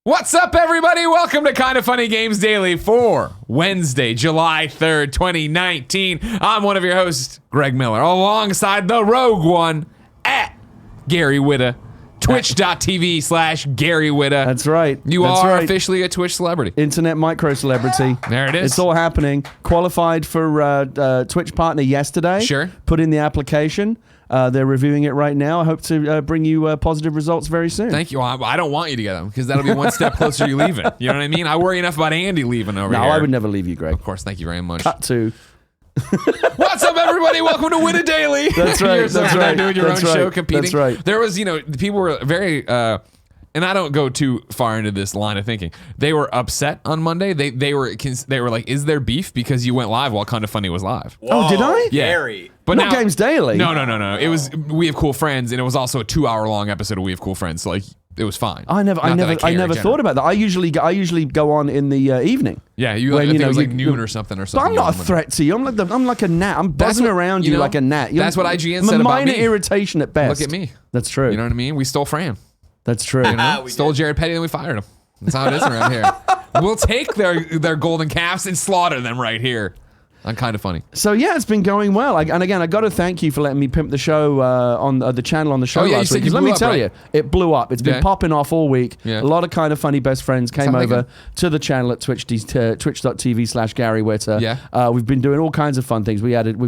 What's up, everybody? Welcome to Kinda Funny Games Daily for Wednesday, July 3rd, 2019. I'm one of your hosts, Greg Miller, alongside the rogue one, at Gary Whitta, twitch.tv/Gary Whitta. That's right. You are officially a Twitch celebrity. Internet micro celebrity. There it is. It's all happening. Qualified for Twitch partner yesterday. Sure. Put in the application. They're reviewing it right now. I hope to bring you positive results very soon. Thank you. I don't want you to get them because that'll be one step closer to you leaving. You know what I mean? I worry enough about Andy leaving over here. No, I would never leave you, Greg. Of course. Thank you very much. Cut to. What's up, everybody? Welcome to Whitta Daily. That's right. You're That's right. doing your own show, competing. That's right. There was, people were very, and I don't go too far into this line of thinking. They were upset on Monday. They were like, is there beef because you went live while Kinda Funny was live? Whoa, oh, did I? Yeah. Gary. But not now, Games Daily. No. It was We Have Cool Friends, and it was also a 2-hour-long episode of We Have Cool Friends. So it was fine. I never thought about that. I usually go on in the evening. Yeah, I think it was like noon or something. But I'm not a threat to you. I'm like a gnat. I'm buzzing around you like a gnat. That's what IGN said about me. minor irritation at best. Look at me. That's true. You know what I mean? We stole Fran. That's true. We stole Jared Petty, and we fired him. That's how it is around here. We'll take their golden calves and slaughter them right here. I'm Kinda Funny. So yeah, it's been going well. And again, I got to thank you for letting me pimp the show on the channel on the show last week. Because let me tell you, it blew up. It's been popping off all week. Yeah. A lot of Kinda Funny best friends came over to the channel at twitch.tv/Gary Whitta. Yeah. We've been doing all kinds of fun things. We added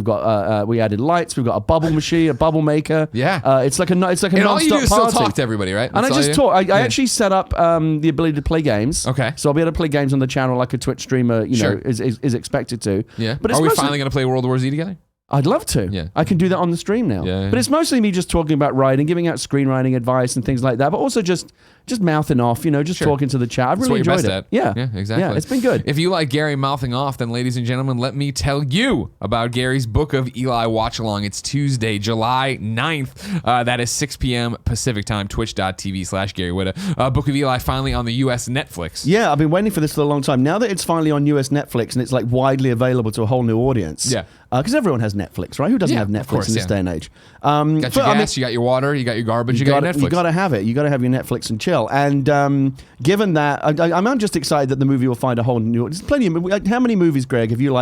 lights. We've got a bubble machine, a bubble maker. Yeah. It's like a non-stop party. And all you do is still talk to everybody, right? And I just talk. I actually set up the ability to play games. Okay. So I'll be able to play games on the channel like a Twitch streamer, is expected to. Yeah. But are we finally going to play World War Z together? I'd love to. Yeah. I can do that on the stream now. Yeah. But it's mostly me just talking about writing, giving out screenwriting advice and things like that, but also just mouthing off, talking to the chat. I've really enjoyed it. At. Yeah. Yeah, exactly. Yeah, it's been good. If you like Gary mouthing off, then ladies and gentlemen, let me tell you about Gary's Book of Eli watch along. It's Tuesday, July 9th. That is 6 p.m. Pacific time, twitch.tv/Gary Whitta. Book of Eli finally on the US Netflix. Yeah, I've been waiting for this for a long time. Now that it's finally on US Netflix and it's like widely available to a whole new audience. Yeah. Because everyone has Netflix, right? Who doesn't have Netflix in this day and age? Got your gas, you got your water, you got your garbage, you got your Netflix. You got to have it. You got to have your Netflix and chill. And given that, I'm just excited that the movie will find a whole new. There's plenty of how many movies, Greg? Have you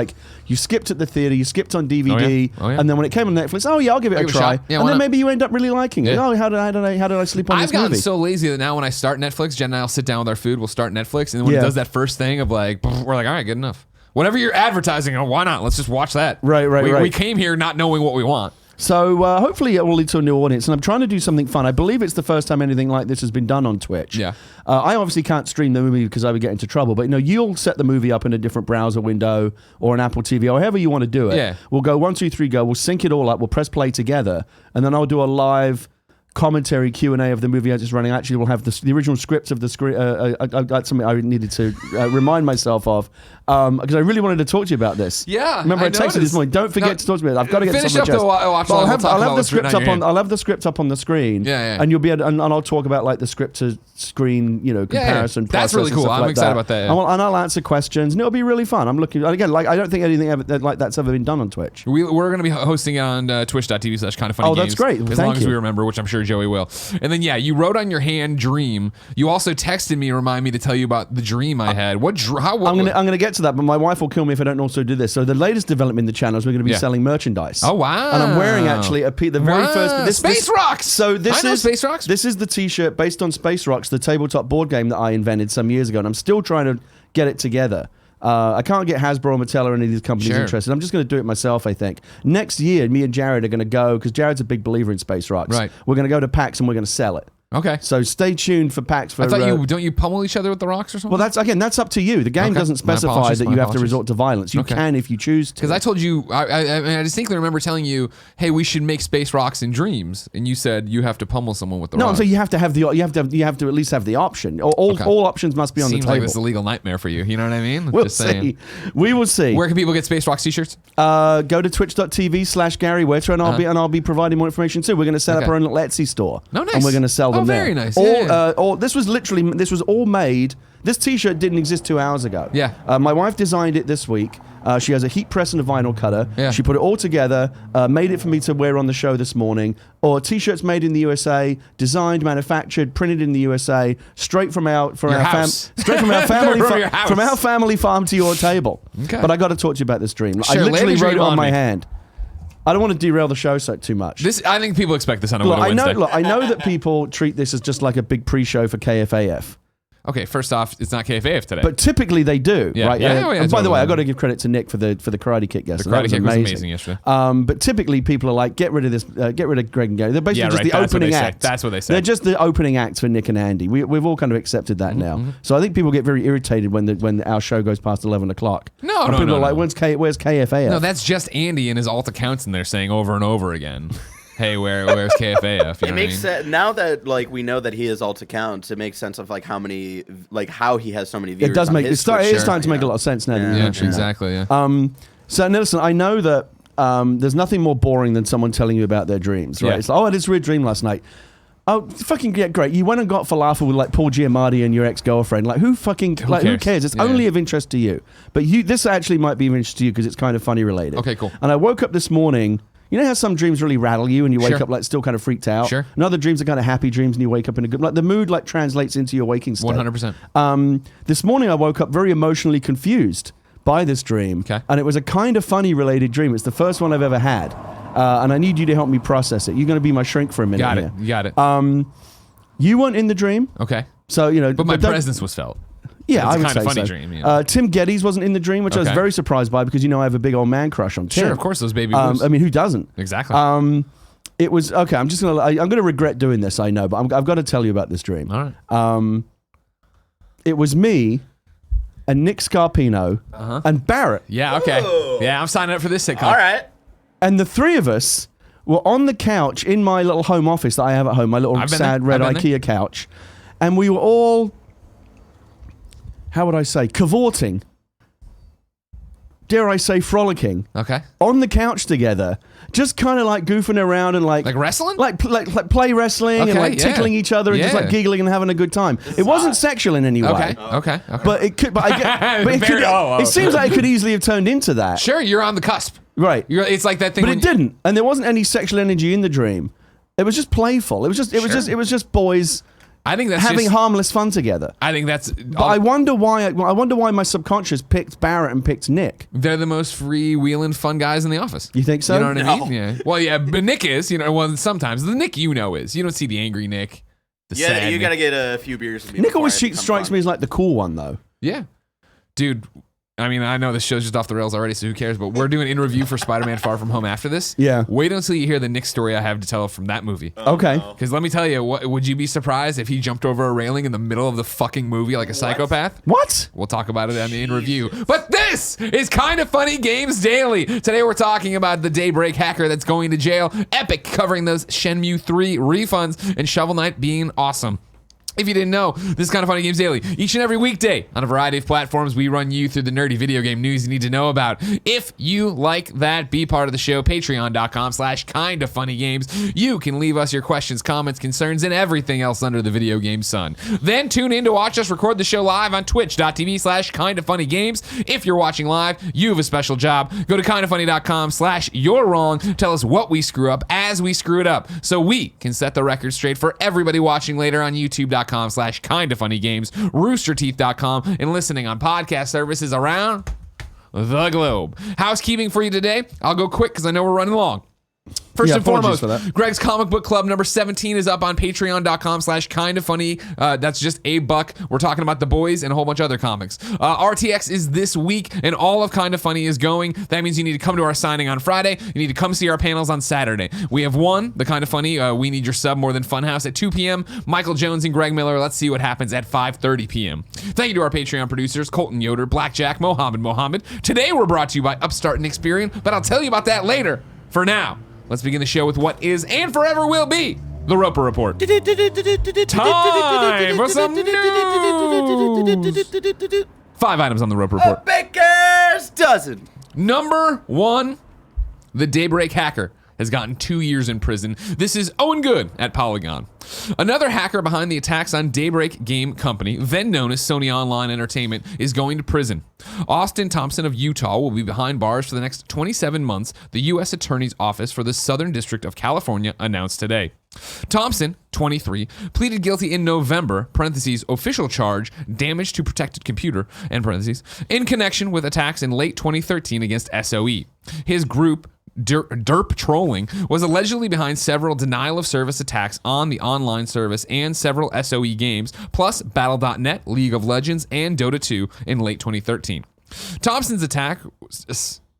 you skipped at the theater, you skipped on DVD, and then when it came on Netflix, I'll give it a try, and then maybe you end up really liking it. Oh, how did I sleep on this movie? I've gotten so lazy that now when I start Netflix, Jen and I'll sit down with our food, we'll start Netflix, and then when it does that first thing of we're like, all right, good enough. Whatever you're advertising, why not? Let's just watch that. Right. We came here not knowing what we want. So hopefully it will lead to a new audience. And I'm trying to do something fun. I believe it's the first time anything like this has been done on Twitch. Yeah. I obviously can't stream the movie because I would get into trouble. But you'll set the movie up in a different browser window or an Apple TV or however you want to do it. Yeah. We'll go 1, 2, 3, go. We'll sync it all up. We'll press play together. And then I'll do a live commentary Q&A of the movie as it's running. Actually, we'll have the original scripts of the screen. That's something I needed to remind myself of because I really wanted to talk to you about this. Yeah, remember I texted this morning. Don't forget to talk to me. I've got to get finish this up on the watch. I'll have the script up on. I'll have the script up on the screen. Yeah. And you'll be able, and I'll talk about the script to screen, comparison. That's really cool. I'm excited about that. And I'll answer questions, and it'll be really fun. I'm looking again. I don't think anything like that's ever been done on Twitch. We're going to be hosting it on twitch.tv/Kindafunny Oh, that's great. As long as we remember, which I'm sure Joey will. And then you wrote on your hand "dream." You also texted me, remind me to tell you about the dream I had. I'm going to get to that, but my wife will kill me if I don't also do this. So the latest development in the channel is we're going to be selling merchandise. Oh wow! And I'm wearing actually the very first Space Rocks. So this is Space Rocks. This is the T-shirt based on Space Rocks, the tabletop board game that I invented some years ago, and I'm still trying to get it together. I can't get Hasbro or Mattel or any of these companies interested. I'm just going to do it myself, I think. Next year, me and Jared are going to go, because Jared's a big believer in Space Rocks. Right. We're going to go to PAX and we're going to sell it. Okay. So stay tuned for PAX. I thought don't you pummel each other with the rocks or something? Well, that's up to you. The game doesn't specify that you have to resort to violence. You can if you choose to. Because I told you, I distinctly remember telling you, hey, we should make space rocks in dreams, and you said you have to pummel someone with the rocks. No, so you have to have you have to at least have the option. All options must be on the table. Seems like it's a legal nightmare for you. You know what I mean? We'll see. We will see. Where can people get Space Rocks t-shirts? Go to twitch.tv/Gary Whitta, and I'll be providing more information too. We're going to set up our own little Etsy store. No, nice. And we're going to sell them there. Very nice. This was all made This T-shirt didn't exist 2 hours ago. Yeah. My wife designed it this week. She has a heat press and a vinyl cutter. Yeah. She put it all together, made it for me to wear on the show this morning. Or T-shirts made in the USA, designed, manufactured, printed in the USA, straight from our family from our family farm to your table. Okay. But I got to talk to you about this dream. Sure, I literally wrote it on my me. hand. I don't want to derail the show too much. I think people expect this on a Wednesday. I know that people treat this as just like a big pre-show for KFAF. Okay, first off, it's not KFAF today. But typically they do, Yeah. right? Yeah, And by the way, I got to give credit to Nick for the Karate Kick yesterday. The Karate Kick was amazing yesterday. But typically people are like, get rid of this, get rid of Greg and Gary. They're basically just the opening act. That's what they say. They're just the opening acts for Nick and Andy. We've all kind of accepted that now. So I think people get very irritated when our show goes past 11 o'clock. No, and people are like, where's KFAF? No, that's just Andy and his alt accounts in there saying over and over again. Hey, where's KFAF? It makes sense now that we know that he is alt accounts. It makes sense of how many how he has so many viewers. It does make it is starting to make a lot of sense now. Yeah, exactly. Yeah. So now listen, I know that there's nothing more boring than someone telling you about their dreams, right? Yeah. It's like, I had this weird dream last night. Oh, fucking great! You went and got falafel with Paul Giamatti and your ex-girlfriend. Who cares? It's only of interest to you. But this actually might be of interest to you because it's kind of funny related. Okay, cool. And I woke up this morning. You know how some dreams really rattle you and you wake up still kind of freaked out? Sure. And other dreams are kind of happy dreams and you wake up in a good... the mood translates into your waking state. 100%. This morning I woke up very emotionally confused by this dream. Okay. And it was a kind of funny related dream. It's the first one I've ever had. And I need you to help me process it. You're going to be my shrink for a minute Got here. it. You got it. You weren't in the dream. Okay. So, But my presence was felt. Yeah, it's I would kind of say funny so. dream. Yeah. Tim Geddes wasn't in the dream, which I was very surprised by because I have a big old man crush on Tim. Sure, of course, those baby blues. I mean, who doesn't? Exactly. It was okay. I'm gonna regret doing this. I know, but I've got to tell you about this dream. All right. It was me and Nick Scarpino and Barrett. Yeah. Okay. Whoa. Yeah, I'm signing up for this sitcom. All right. And the three of us were on the couch in my little home office that I have at home, my little sad red IKEA couch, and we were all, how would I say, cavorting. Dare I say frolicking. Okay. On the couch together, just kind of goofing around and Like wrestling? like play wrestling and tickling each other and just giggling and having a good time. It wasn't sexual in any way. Okay. But it could. But I get. But it seems like it could easily have turned into that. Sure, you're on the cusp. Right. It's like that thing. But it didn't, and there wasn't any sexual energy in the dream. It was just playful. It was just boys. I think that's having harmless fun together. I think that's. But I wonder why. I wonder why my subconscious picked Barrett and picked Nick. They're the most freewheeling, fun guys in the office. You think so? You know what I mean? Yeah. Well, yeah, but Nick is. Well, sometimes the Nick is. You don't see the angry Nick. The sad you Nick. got to get a few beers. Nick always strikes me as like the cool one, though. Yeah, dude. I mean, I know this show's just off the rails already, so who cares? But we're doing in review for Spider-Man Far From Home after this. Yeah. Wait until you hear the Nick story I have to tell from that movie. Okay. Because let me tell you, would you be surprised if he jumped over a railing in the middle of the fucking movie like a psychopath? What? We'll talk about it on the in review. But this is Kind of Funny Games Daily. Today we're talking about the Daybreak hacker that's going to jail, Epic covering those Shenmue 3 refunds, and Shovel Knight being awesome. If you didn't know, this is Kind of Funny Games Daily. Each and every weekday on a variety of platforms, we run you through the nerdy video game news you need to know about. If you like that, be part of the show. Patreon.com/kindoffunnygames. You can leave us your questions, comments, concerns, and everything else under the video game sun. Then tune in to watch us record the show live on twitch.tv/kindoffunnygames. If you're watching live, you have a special job. Go to kindoffunny.com/you're wrong. Tell us what we screw up as we screw it up so we can set the record straight for everybody watching later on youtube.com/kindoffunnygames, roosterteeth.com, and listening on podcast services around the globe. Housekeeping for you today. I'll go quick because I know we're running long. First and foremost, Greg's Comic Book Club number 17 is up on patreon.com/kindoffunny. That's just $1. We're talking about The Boys and a whole bunch of other comics. RTX is this week, and all of Kind of Funny is going. That means you need to come to our signing on Friday. You need to come see our panels on Saturday. We have one, the Kind of Funny, We Need Your Sub More Than Funhaus at 2 p.m. Michael Jones and Greg Miller, Let's See What Happens at 5:30 p.m. Thank you to our Patreon producers, Colton Yoder, Blackjack, Mohammed. Today we're brought to you by UPSTART and EXPERIAN, but I'll tell you about that later. For now, let's begin the show with what is and forever will be the Roper Report. Time for some news. 5 items on the Roper Report. A baker's dozen. Number 1, the Daybreak hacker has gotten 2 years in prison. This is Owen Good at Polygon. Another hacker behind the attacks on Daybreak Game Company, then known as Sony Online Entertainment, is going to prison. Austin Thompson of Utah will be behind bars for the next 27 months, the U.S. Attorney's Office for the Southern District of California announced today. Thompson, 23, pleaded guilty in November, parentheses, official charge, damage to protected computer, end parentheses, in connection with attacks in late 2013 against SOE. His group, Derp Trolling, was allegedly behind several denial of service attacks on the online service and several SOE games, plus Battle.net, League of Legends, and Dota 2 in late 2013. Thompson's attack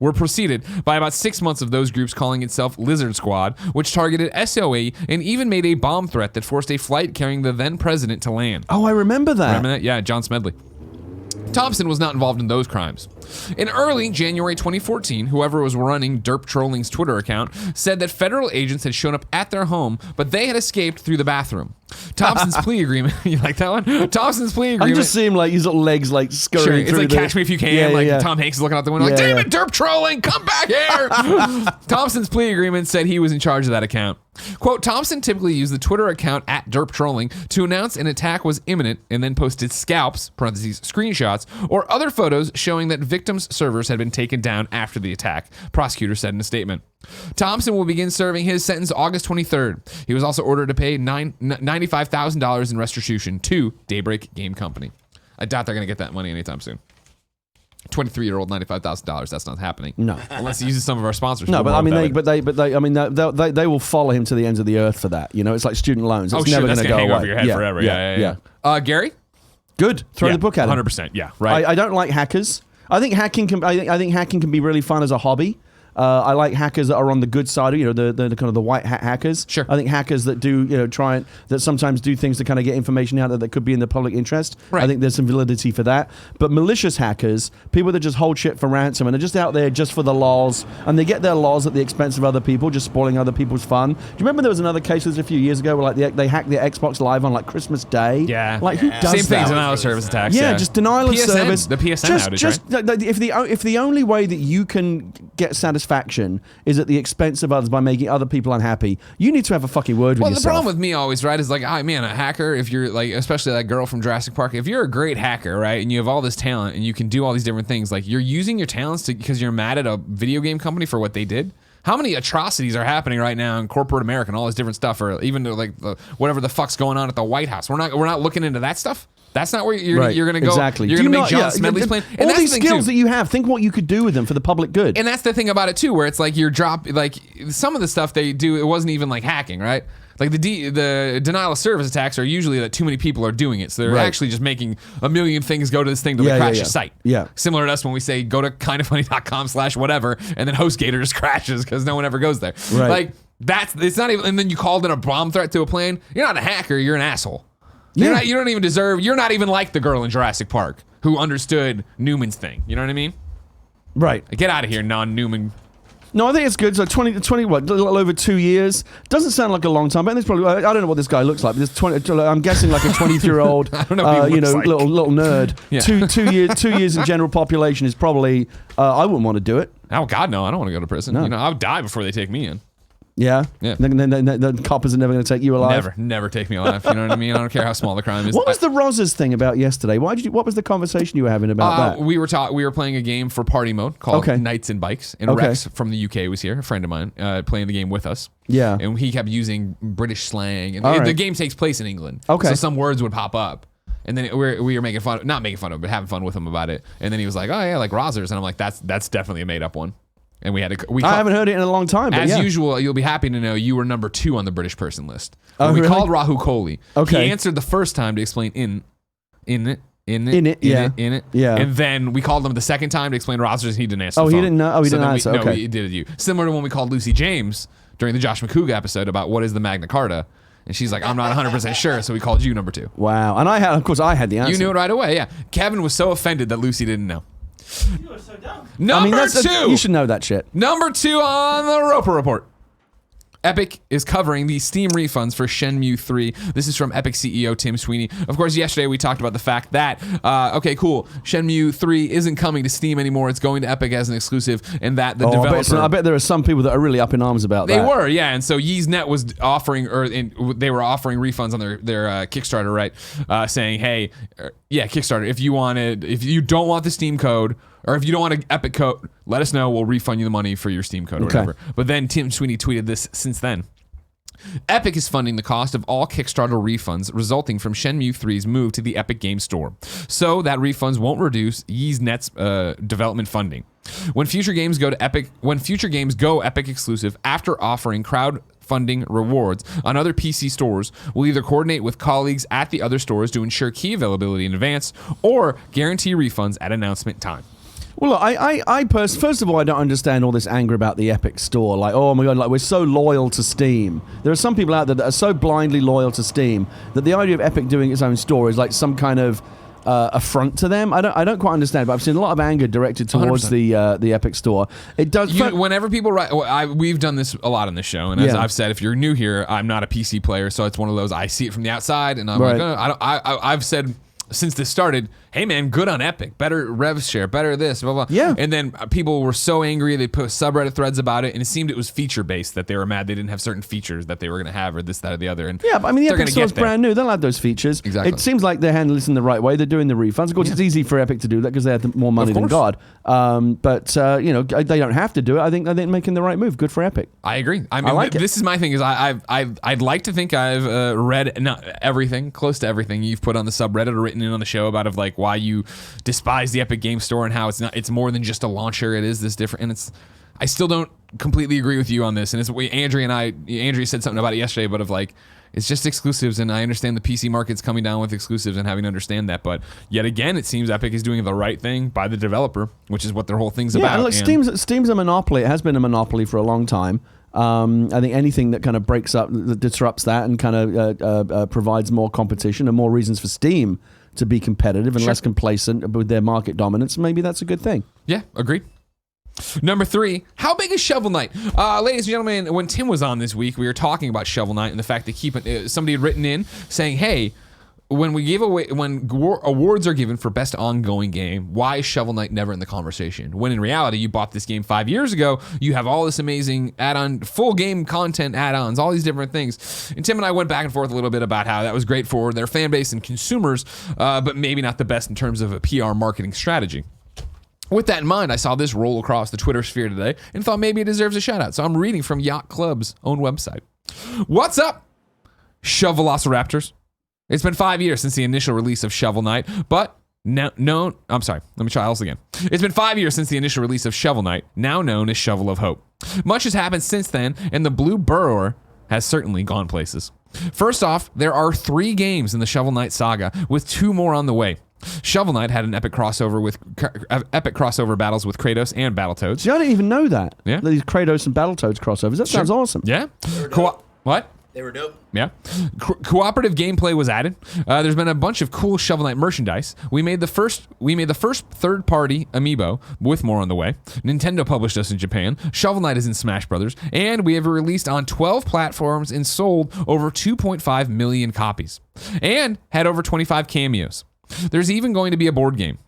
were preceded by about 6 months of those groups calling itself Lizard Squad, which targeted SOE and even made a bomb threat that forced a flight carrying the then president to land. Oh, I remember that. Remember that? Yeah, John Smedley. Thompson was not involved in those crimes. In early January 2014, whoever was running Derp Trolling's Twitter account said that federal agents had shown up at their home, but they had escaped through the bathroom. Thompson's plea agreement, you like that one? Thompson's plea agreement. I just see him like his little legs like scurrying through. It's like Catch Me If You Can. Tom Hanks is looking out the window like, damn it, Derp Trolling, come back here. Thompson's plea agreement said he was in charge of that account. Quote, Thompson typically used the Twitter account at Derp Trolling to announce an attack was imminent and then posted scalps, parentheses, screenshots, or other photos showing that victims' servers had been taken down after the attack, prosecutors said in a statement. Thompson will begin serving his sentence August 23rd. He was also ordered to pay $95,000 in restitution to Daybreak Game Company. I doubt they're going to get that money anytime soon. 23-year-old, $95,000. That's not happening. No, unless he uses some of our sponsors. No, but I mean, they will follow him to the ends of the earth for that. You know, it's like student loans. It's never going to go hang away. Over your head forever. Yeah. Gary, good. Throw the book at him. 100%. Yeah, right. I don't like hackers. I think hacking can be really fun as a hobby. I like hackers that are on the good side, you know, the kind of the white hat hackers. Sure. I think hackers that do, you know, that sometimes do things to kind of get information out that could be in the public interest. Right. I think there's some validity for that. But malicious hackers, people that just hold shit for ransom and are just out there just for the lols, and they get their lols at the expense of other people, just spoiling other people's fun. Do you remember there was another case a few years ago where like they hacked the Xbox Live on like Christmas Day? Yeah. Like who does Same that? thing, denial of service attacks. Yeah, just denial of service. The PSN outage, right? If the only way that you can get satisfaction is at the expense of others by making other people unhappy, you need to have a fucking word with yourself. Well, the problem with me always, right, is like, man, a hacker, if you're like, especially that girl from Jurassic Park, if you're a great hacker, right, and you have all this talent and you can do all these different things, like you're using your talents because you're mad at a video game company for what they did. How many atrocities are happening right now in corporate America and all this different stuff, or even like whatever the fuck's going on at the White House? We're not looking into that stuff. That's not where you're going to go. Exactly. You're going to make John Smedley's plan. And all these skills that you have, think what you could do with them for the public good. And that's the thing about it too, where it's like like some of the stuff they do, it wasn't even like hacking, right? Like the denial of service attacks are usually that too many people are doing it. So they're actually just making a million things go to this thing to crash your site. Yeah. Similar to us when we say go to kindoffunny.com/whatever, and then HostGator just crashes because no one ever goes there. Right. Like it's not even, and then you called in a bomb threat to a plane. You're not a hacker, you're an asshole. You don't even deserve, you're not even like the girl in Jurassic Park who understood Newman's thing. You know what I mean? Right. Get out of here, non-Newman. No, I think it's good. So 20 what, a little over 2 years. Doesn't sound like a long time, but there's probably, I don't know what this guy looks like, but I'm guessing like a 23-year-old, I don't know what he looks like. little nerd. Yeah. 2 years in general population is probably, I wouldn't want to do it. Oh, God, no. I don't want to go to prison. No. You know, I would die before they take me in. Yeah? Yeah. Then the coppers are never going to take you alive? Never take me alive. You know what I mean? I don't care how small the crime is. What was the Rosas thing about yesterday? What was the conversation you were having about that? We were playing a game for party mode called Knights and Bikes, and Rex from the UK was here, a friend of mine, playing the game with us. Yeah. And he kept using British slang. And the game takes place in England. Okay. So some words would pop up. And then we were making fun, not making fun of it, but having fun with him about it. And then he was like, oh yeah, like Rosers. And I'm like, that's definitely a made up one. And I haven't heard it in a long time. But as usual, you'll be happy to know you were number 2 on the British person list. Oh, When we really? called Rahu Kohli. Okay. He answered the first time to explain in it. Yeah. And then we called him the second time to explain rosters, and he didn't answer. Oh, the he phone. didn't know. Oh, he didn't answer. No, Okay. he did you. Similar to when we called Lucy James during the Josh McCouga episode about what is the Magna Carta. And she's like, I'm not 100% sure, so we called you number 2. Wow. And I had the answer. You knew it right away, yeah. Kevin was so offended that Lucy didn't know. You are so dumb. Number 2. You should know that shit. Number 2 on the Roper Report. Epic is covering the Steam refunds for Shenmue 3. This is from Epic CEO Tim Sweeney. Of course, yesterday we talked about the fact that, okay, cool, Shenmue 3 isn't coming to Steam anymore. It's going to Epic as an exclusive, and that the developer... I bet there are some people that are really up in arms about that. They were, yeah. And so YesNet was offering, they were offering refunds on their Kickstarter, right? Saying, hey, Kickstarter, if you don't want the Steam code, or if you don't want an Epic code, let us know. We'll refund you the money for your Steam code or whatever. But then Tim Sweeney tweeted this since then. Epic is funding the cost of all Kickstarter refunds resulting from Shenmue 3's move to the Epic Game Store, so that refunds won't reduce YesNet's development funding. When future games go Epic exclusive after offering crowdfunding rewards on other PC stores, we'll either coordinate with colleagues at the other stores to ensure key availability in advance, or guarantee refunds at announcement time. Well, look, first of all, I don't understand all this anger about the Epic Store. Like, oh my God, like we're so loyal to Steam. There are some people out there that are so blindly loyal to Steam that the idea of Epic doing its own store is like some kind of affront to them. I don't quite understand, but I've seen a lot of anger directed towards the Epic Store. It does. Whenever people write, we've done this a lot on this show, and as I've said, if you're new here, I'm not a PC player, so it's one of those I see it from the outside, and I'm like, I've said since this started, hey man, good on Epic, better rev share, better this, blah blah. Yeah. And then people were so angry, they put subreddit threads about it, and it seemed it was feature based, that they were mad they didn't have certain features that they were going to have, or this, that, or the other. And yeah, but I mean, the Epic Store's brand new. They'll add those features. Exactly. It seems like they're handling this in the right way. They're doing the refunds. Of course, it's easy for Epic to do that because they have more money than God. But they don't have to do it. I think they're making the right move. Good for Epic. I agree. I mean, like this is my thing. Is I'd like to think I've read not everything, close to everything you've put on the subreddit or written in on the show about like why you despise the Epic Game Store and how it's more than just a launcher. It is this different, and I still don't completely agree with you on this. And it's Andrea said something about it yesterday, but of like, it's just exclusives, and I understand the PC market's coming down with exclusives and having to understand that. But yet again, it seems Epic is doing the right thing by the developer, which is what their whole thing's about. Yeah, look, Steam's a monopoly. It has been a monopoly for a long time. I think anything that kind of breaks up, that disrupts that, and kind of provides more competition and more reasons for Steam to be competitive and less complacent with their market dominance, maybe that's a good thing. Yeah, agreed. Number 3, how big is Shovel Knight? Ladies and gentlemen, when Tim was on this week, we were talking about Shovel Knight and the fact that somebody had written in saying, hey, when awards are given for best ongoing game, why is Shovel Knight never in the conversation? When in reality, you bought this game 5 years ago, you have all this amazing add-on, full game content add-ons, all these different things. And Tim and I went back and forth a little bit about how that was great for their fan base and consumers, but maybe not the best in terms of a PR marketing strategy. With that in mind, I saw this roll across the Twitter sphere today and thought maybe it deserves a shout out. So I'm reading from Yacht Club's own website. What's up, Shovelociraptors? It's been 5 years since the initial release of Shovel Knight, but I'm sorry, let me try this again. It's been 5 years since the initial release of Shovel Knight, now known as Shovel of Hope. Much has happened since then, and the Blue Burrower has certainly gone places. First off, there are 3 games in the Shovel Knight saga, with 2 more on the way. Shovel Knight had an epic crossover battles with Kratos and Battletoads. See, I didn't even know that. Yeah. These Kratos and Battletoads crossovers. That sounds awesome. Yeah. What? They were dope. Yeah. Cooperative gameplay was added. There's been a bunch of cool Shovel Knight merchandise. We made the first third-party amiibo, with more on the way. Nintendo published us in Japan. Shovel Knight is in Smash Brothers, and we have released on 12 platforms and sold over 2.5 million copies, and had over 25 cameos. There's even going to be a board game.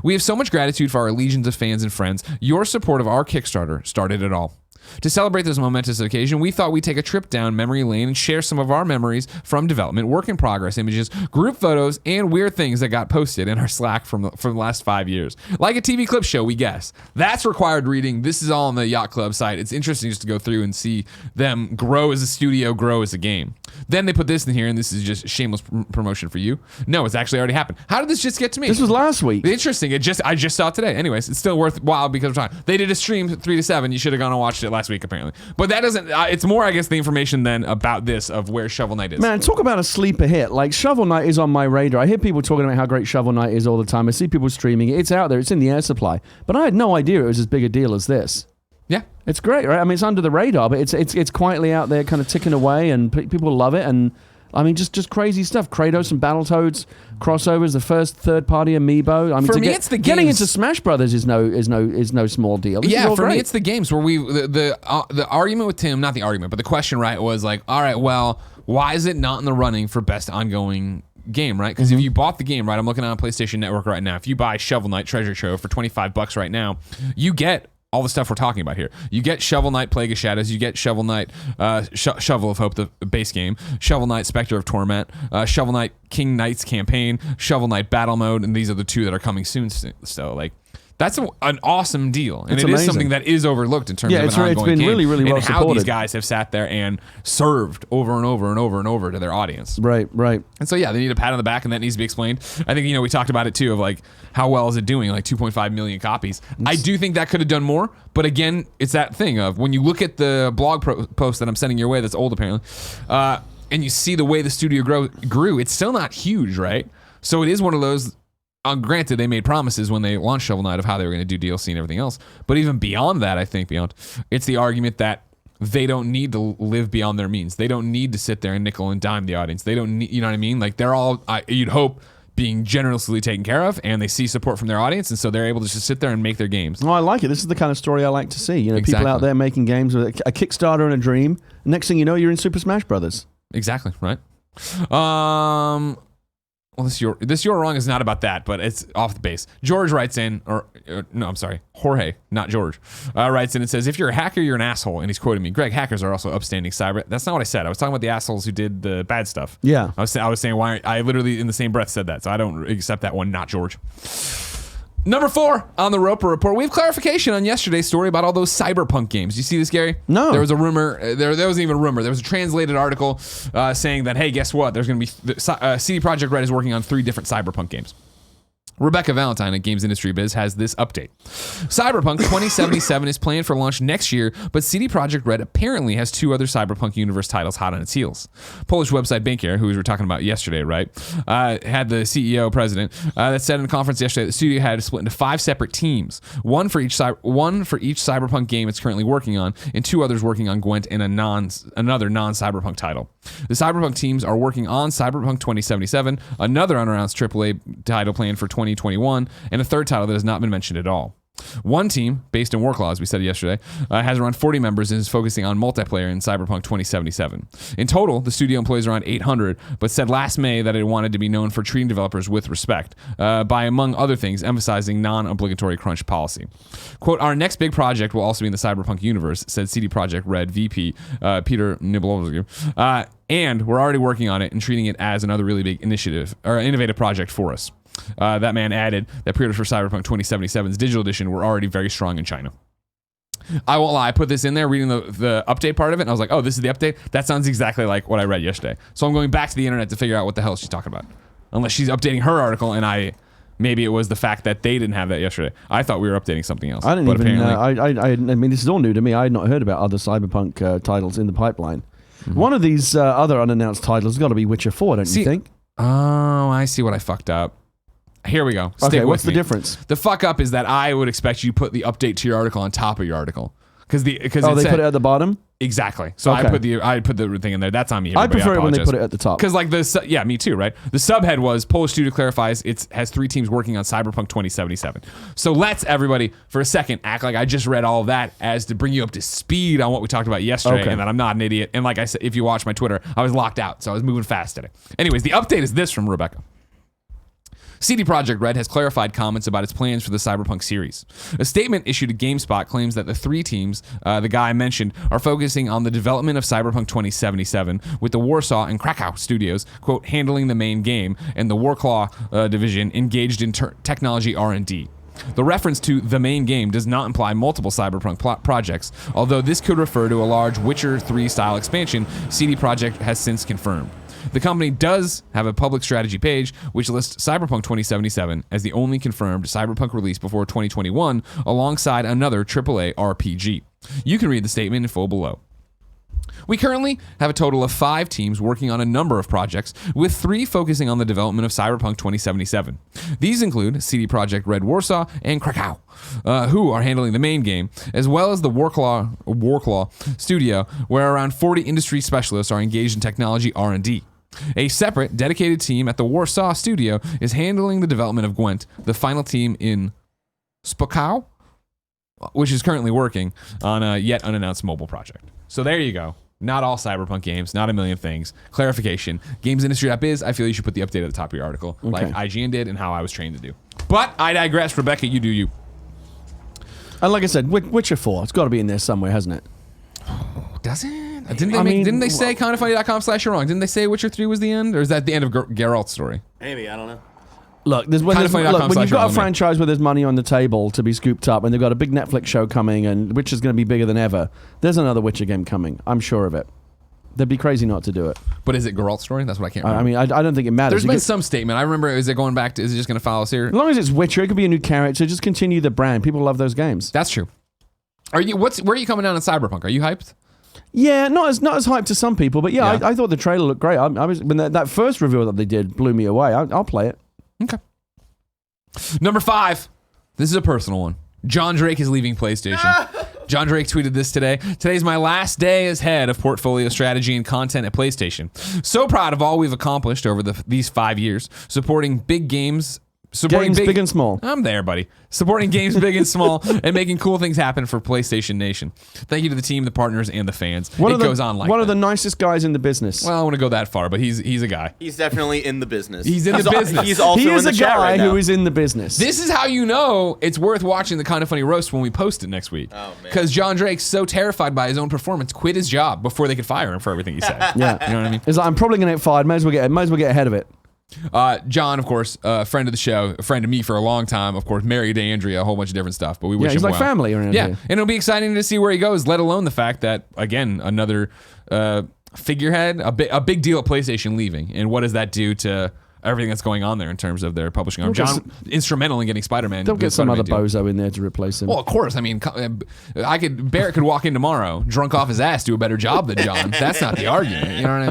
We have so much gratitude for our legions of fans and friends. Your support of our Kickstarter started it all. To celebrate this momentous occasion, we thought we'd take a trip down memory lane and share some of our memories from development, work in progress images, group photos, and weird things that got posted in our Slack from the last 5 years. Like a TV clip show, we guess. That's required reading. This is all on the Yacht Club site. It's interesting just to go through and see them grow as a studio, grow as a game. Then they put this in here, and this is just shameless promotion for you. No, it's actually already happened. How did this just get to me? This was last week. Interesting. I just saw it today. Anyways, it's still worthwhile because of time. They did a stream 3 to 7. You should have gone and watched it last week, apparently. But that doesn't, it's more, I guess, the information then about this, of where Shovel Knight is. Man, talk about a sleeper hit. Like, Shovel Knight is on my radar. I hear people talking about how great Shovel Knight is all the time. I see people streaming it. It's out there. It's in the air supply. But I had no idea it was as big a deal as this. Yeah. It's great, right? I mean, it's under the radar, but it's quietly out there kind of ticking away, and people love it. And I mean, just crazy stuff. Kratos and Battletoads crossovers, the first third-party amiibo. I mean, for me, it's the getting games. into Smash Brothers is no small deal. This is all For great. me, it's the games where the argument with Tim, not the argument, but the question, right, was like, all right, well, why is it not in the running for best ongoing game, right? Because if you bought the game, right, I'm looking on PlayStation Network right now. If you buy Shovel Knight Treasure Trove for $25 right now, you get all the stuff we're talking about here. You get Shovel Knight Plague of Shadows, you get Shovel Knight Shovel of Hope, the base game, Shovel Knight Spectre of Torment, Shovel Knight King Knight's Campaign, Shovel Knight Battle Mode, and these are the two that are coming soon. So, like, that's an awesome deal, and it's it amazing. is something that is overlooked in terms of an ongoing it's been game, really, really well and how supported. these guys have sat there and served over and over and over and over to their audience. Right. And so, yeah, they need a pat on the back, and that needs to be explained. I think, we talked about it, too, of, like, how well is it doing? Like, 2.5 million copies. I do think that could have done more, but again, it's that thing of when you look at the blog post that I'm sending your way that's old, apparently, and you see the way the studio grew, it's still not huge, right? So it is one of those... granted, they made promises when they launched Shovel Knight of how they were going to do DLC and everything else. But even beyond that, I think it's the argument that they don't need to live beyond their means. They don't need to sit there and nickel and dime the audience. They don't need, you know what I mean? Like, they're all, you'd hope, being generously taken care of, and they see support from their audience, and so they're able to just sit there and make their games. Well, I like it. This is the kind of story I like to see. People Exactly. out there making games with a Kickstarter and a dream. Next thing you know, you're in Super Smash Brothers. Exactly, right? Well, this you're wrong is not about that, but it's off the base. George writes in, no, I'm sorry, Jorge, not George, writes in and says, if you're a hacker, you're an asshole. And he's quoting me, Greg, hackers are also upstanding cyber. That's not what I said. I was talking about the assholes who did the bad stuff. Yeah. I was saying why I literally in the same breath said that, so I don't accept that one, not George. Number 4 on the Roper Report. We have clarification on yesterday's story about all those Cyberpunk games. You see this, Gary? No. There was a rumor. There wasn't even a rumor. There was a translated article saying that, hey, guess what? There's going to be CD Projekt Red is working on 3 different Cyberpunk games. Rebecca Valentine at Games Industry Biz has this update. Cyberpunk 2077 is planned for launch next year, but CD Projekt Red apparently has 2 other Cyberpunk universe titles hot on its heels. Polish website Bankier, who we were talking about yesterday, right, had the CEO, president, that said in a conference yesterday that the studio had split into 5 separate teams, one for each Cyberpunk game it's currently working on, and 2 others working on Gwent and another non-Cyberpunk title. The Cyberpunk teams are working on Cyberpunk 2077, another unannounced AAA title planned for 2021, and a 3rd title that has not been mentioned at all. One team, based in Warclaw, as we said yesterday, has around 40 members and is focusing on multiplayer in Cyberpunk 2077. In total, the studio employs around 800, but said last May that it wanted to be known for treating developers with respect, by, among other things, emphasizing non-obligatory crunch policy. Quote, our next big project will also be in the Cyberpunk universe, said CD Projekt Red VP Peter Nibelowski, and we're already working on it and treating it as another really big initiative, or innovative project for us. That man added that pre-orders for Cyberpunk 2077's digital edition were already very strong in China. I won't lie, I put this in there reading the update part of it, and I was like, oh, this is the update? That sounds exactly like what I read yesterday. So I'm going back to the internet to figure out what the hell she's talking about. Unless she's updating her article, and maybe it was the fact that they didn't have that yesterday. I thought we were updating something else. I didn't even. I mean, this is all new to me. I had not heard about other Cyberpunk titles in the pipeline. Mm-hmm. One of these other unannounced titles has got to be Witcher 4, don't you think? Oh, I see what I fucked up. Here we go. Stick okay, what's with the me. difference? The fuck up is that I would expect you to put the update to your article on top of your article. Because they put it at the bottom? Exactly. So okay. I put the thing in there. That's on me. I prefer it when they put it at the top. Because me too, right? The subhead was Polish studio clarifies it has 3 teams working on Cyberpunk 2077. So let's everybody for a second act like I just read all of that as to bring you up to speed on what we talked about yesterday, and that I'm not an idiot. And like I said, if you watch my Twitter, I was locked out, so I was moving fast today. Anyways, the update is this from Rebecca. CD Projekt Red has clarified comments about its plans for the Cyberpunk series. A statement issued to GameSpot claims that the 3 teams, the guy I mentioned, are focusing on the development of Cyberpunk 2077, with the Warsaw and Krakow studios, quote, handling the main game, and the Warclaw division engaged in technology R&D. The reference to the main game does not imply multiple Cyberpunk projects, although this could refer to a large Witcher 3 style expansion CD Projekt has since confirmed. The company does have a public strategy page, which lists Cyberpunk 2077 as the only confirmed Cyberpunk release before 2021, alongside another AAA RPG. You can read the statement in full below. We currently have a total of 5 teams working on a number of projects, with 3 focusing on the development of Cyberpunk 2077. These include CD Projekt Red Warsaw and Krakow, who are handling the main game, as well as the Warclaw studio, where around 40 industry specialists are engaged in technology R&D. A separate, dedicated team at the Warsaw studio is handling the development of Gwent, the final team in Spokane, which is currently working on a yet unannounced mobile project. So there you go. Not all Cyberpunk games, not a million things. Clarification. GamesIndustry.biz, I feel you should put the update at the top of your article, like IGN did and how I was trained to do. But I digress. Rebecca, you do you. And like I said, Witcher 4, it's got to be in there somewhere, hasn't it? Does it? Didn't they say kindafunny.com/you're-wrong? Didn't they say Witcher 3 was the end? Or is that the end of Geralt's story? Maybe, I don't know. Look, when you've got a franchise where there's money on the table to be scooped up, and they've got a big Netflix show coming, and Witcher's going to be bigger than ever, there's another Witcher game coming. I'm sure of it. They'd be crazy not to do it. But is it Geralt's story? That's what I can't remember. I mean, I don't think it matters. There's been some statement. I remember, is it going back to, is it just going to follow us here? As long as it's Witcher, it could be a new character. Just continue the brand. People love those games. That's true. Where are you coming down in Cyberpunk? Are you hyped? Yeah, not as hyped to some people, but yeah. I thought the trailer looked great. I was when that first reveal that they did blew me away. I'll play it. Okay. Number 5. This is a personal one. John Drake is leaving PlayStation. John Drake tweeted this today. Today's my last day as head of portfolio strategy and content at PlayStation. So proud of all we've accomplished over these 5 years, supporting big games. Games big and small. I'm there, buddy. Supporting games big and small and making cool things happen for PlayStation Nation. Thank you to the team, the partners, and the fans. Goes on like one of the nicest guys in the business. Well, I don't want to go that far, but he's a guy. He's definitely in the business. He's in the business. He's also he is in the a chat guy right now. who is in the business. This is how you know it's worth watching the Kind of Funny roast when we post it next week. Oh, man. Because John Drake's so terrified by his own performance, quit his job before they could fire him for everything he said. Yeah, you know what I mean. It's like, I'm probably going to get fired. Might as well get ahead of it. John, of course, a friend of the show, a friend of me for a long time, of course, married to Andrea, a whole bunch of different stuff, but we wish him he's like well. family around Yeah, here. and it'll be exciting to see where he goes, let alone the fact that, again, another figurehead, a big deal at PlayStation leaving, and what does that do to everything that's going on there in terms of their publishing arm? John, instrumental in getting Spider-Man. They'll get some other Spider-Man 2. bozo in there to replace him. Well, of course. I mean, Barrett could walk in tomorrow, drunk off his ass, do a better job than John. That's not the argument. You know what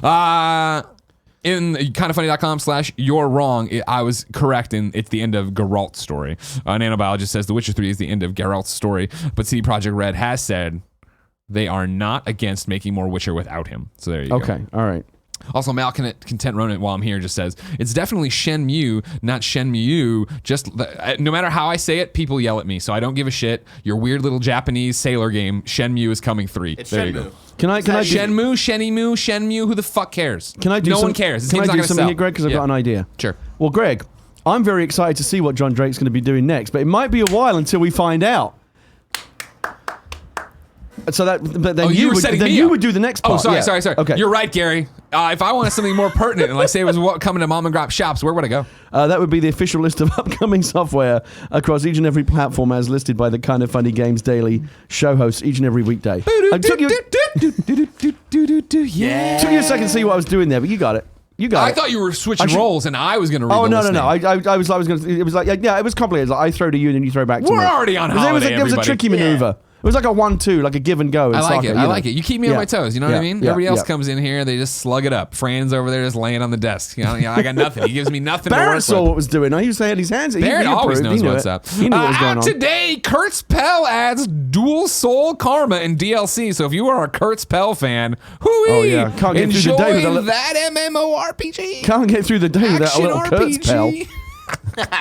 I mean? In kindafunny.com/you're wrong, I was correct, and it's the end of Geralt's story. Nanobiologist says The Witcher 3 is the end of Geralt's story, but CD Projekt Red has said they are not against making more Witcher without him. So there you go. Okay, all right. Also, Malcontent Ronan, while I'm here, just says, it's definitely Shenmue, not Shenmue. No matter how I say it, people yell at me, so I don't give a shit. Your weird little Japanese sailor game, Shenmue is coming 3. It's there Shenmue. You go. Can I Shenmue, who the fuck cares? Can I do no one cares. This Can I game's not do gonna something sell. here, Greg? Because I've got an idea. Sure. Well, Greg, I'm very excited to see what John Drake's going to be doing next, but it might be a while until we find out. So but then you would do the next part. Oh, sorry. Okay. You're right, Gary. If I wanted something more pertinent, and let's say it was coming to mom and grop shops, where would I go? That would be the official list of upcoming software across each and every platform as listed by the Kind of Funny Games Daily show hosts each and every weekday. Took you a second to see what I was doing there, but you got it. I thought you were switching roles, and I was going to read the no. I was going to. It was like, yeah, it was complicated. Like, I throw to you, and then you throw back to me. We're already on holiday, It was a tricky maneuver. Yeah. It was like a 1-2, like a give and go. I like it. You keep me on my toes. You know what I mean? Yeah, Everybody else comes in here, they just slug it up. Fran's over there just laying on the desk. You know, I got nothing. He gives me nothing to work Barrett with. saw what was doing. He was saying his hands. Barrett always knows what's up. He knew what was going on. Today, Kurtz Pell adds dual soul karma in DLC. So if you are a Kurtz Pell fan, can't get through the day without that MMORPG. Can't get through the day without a little Kurtz Pell.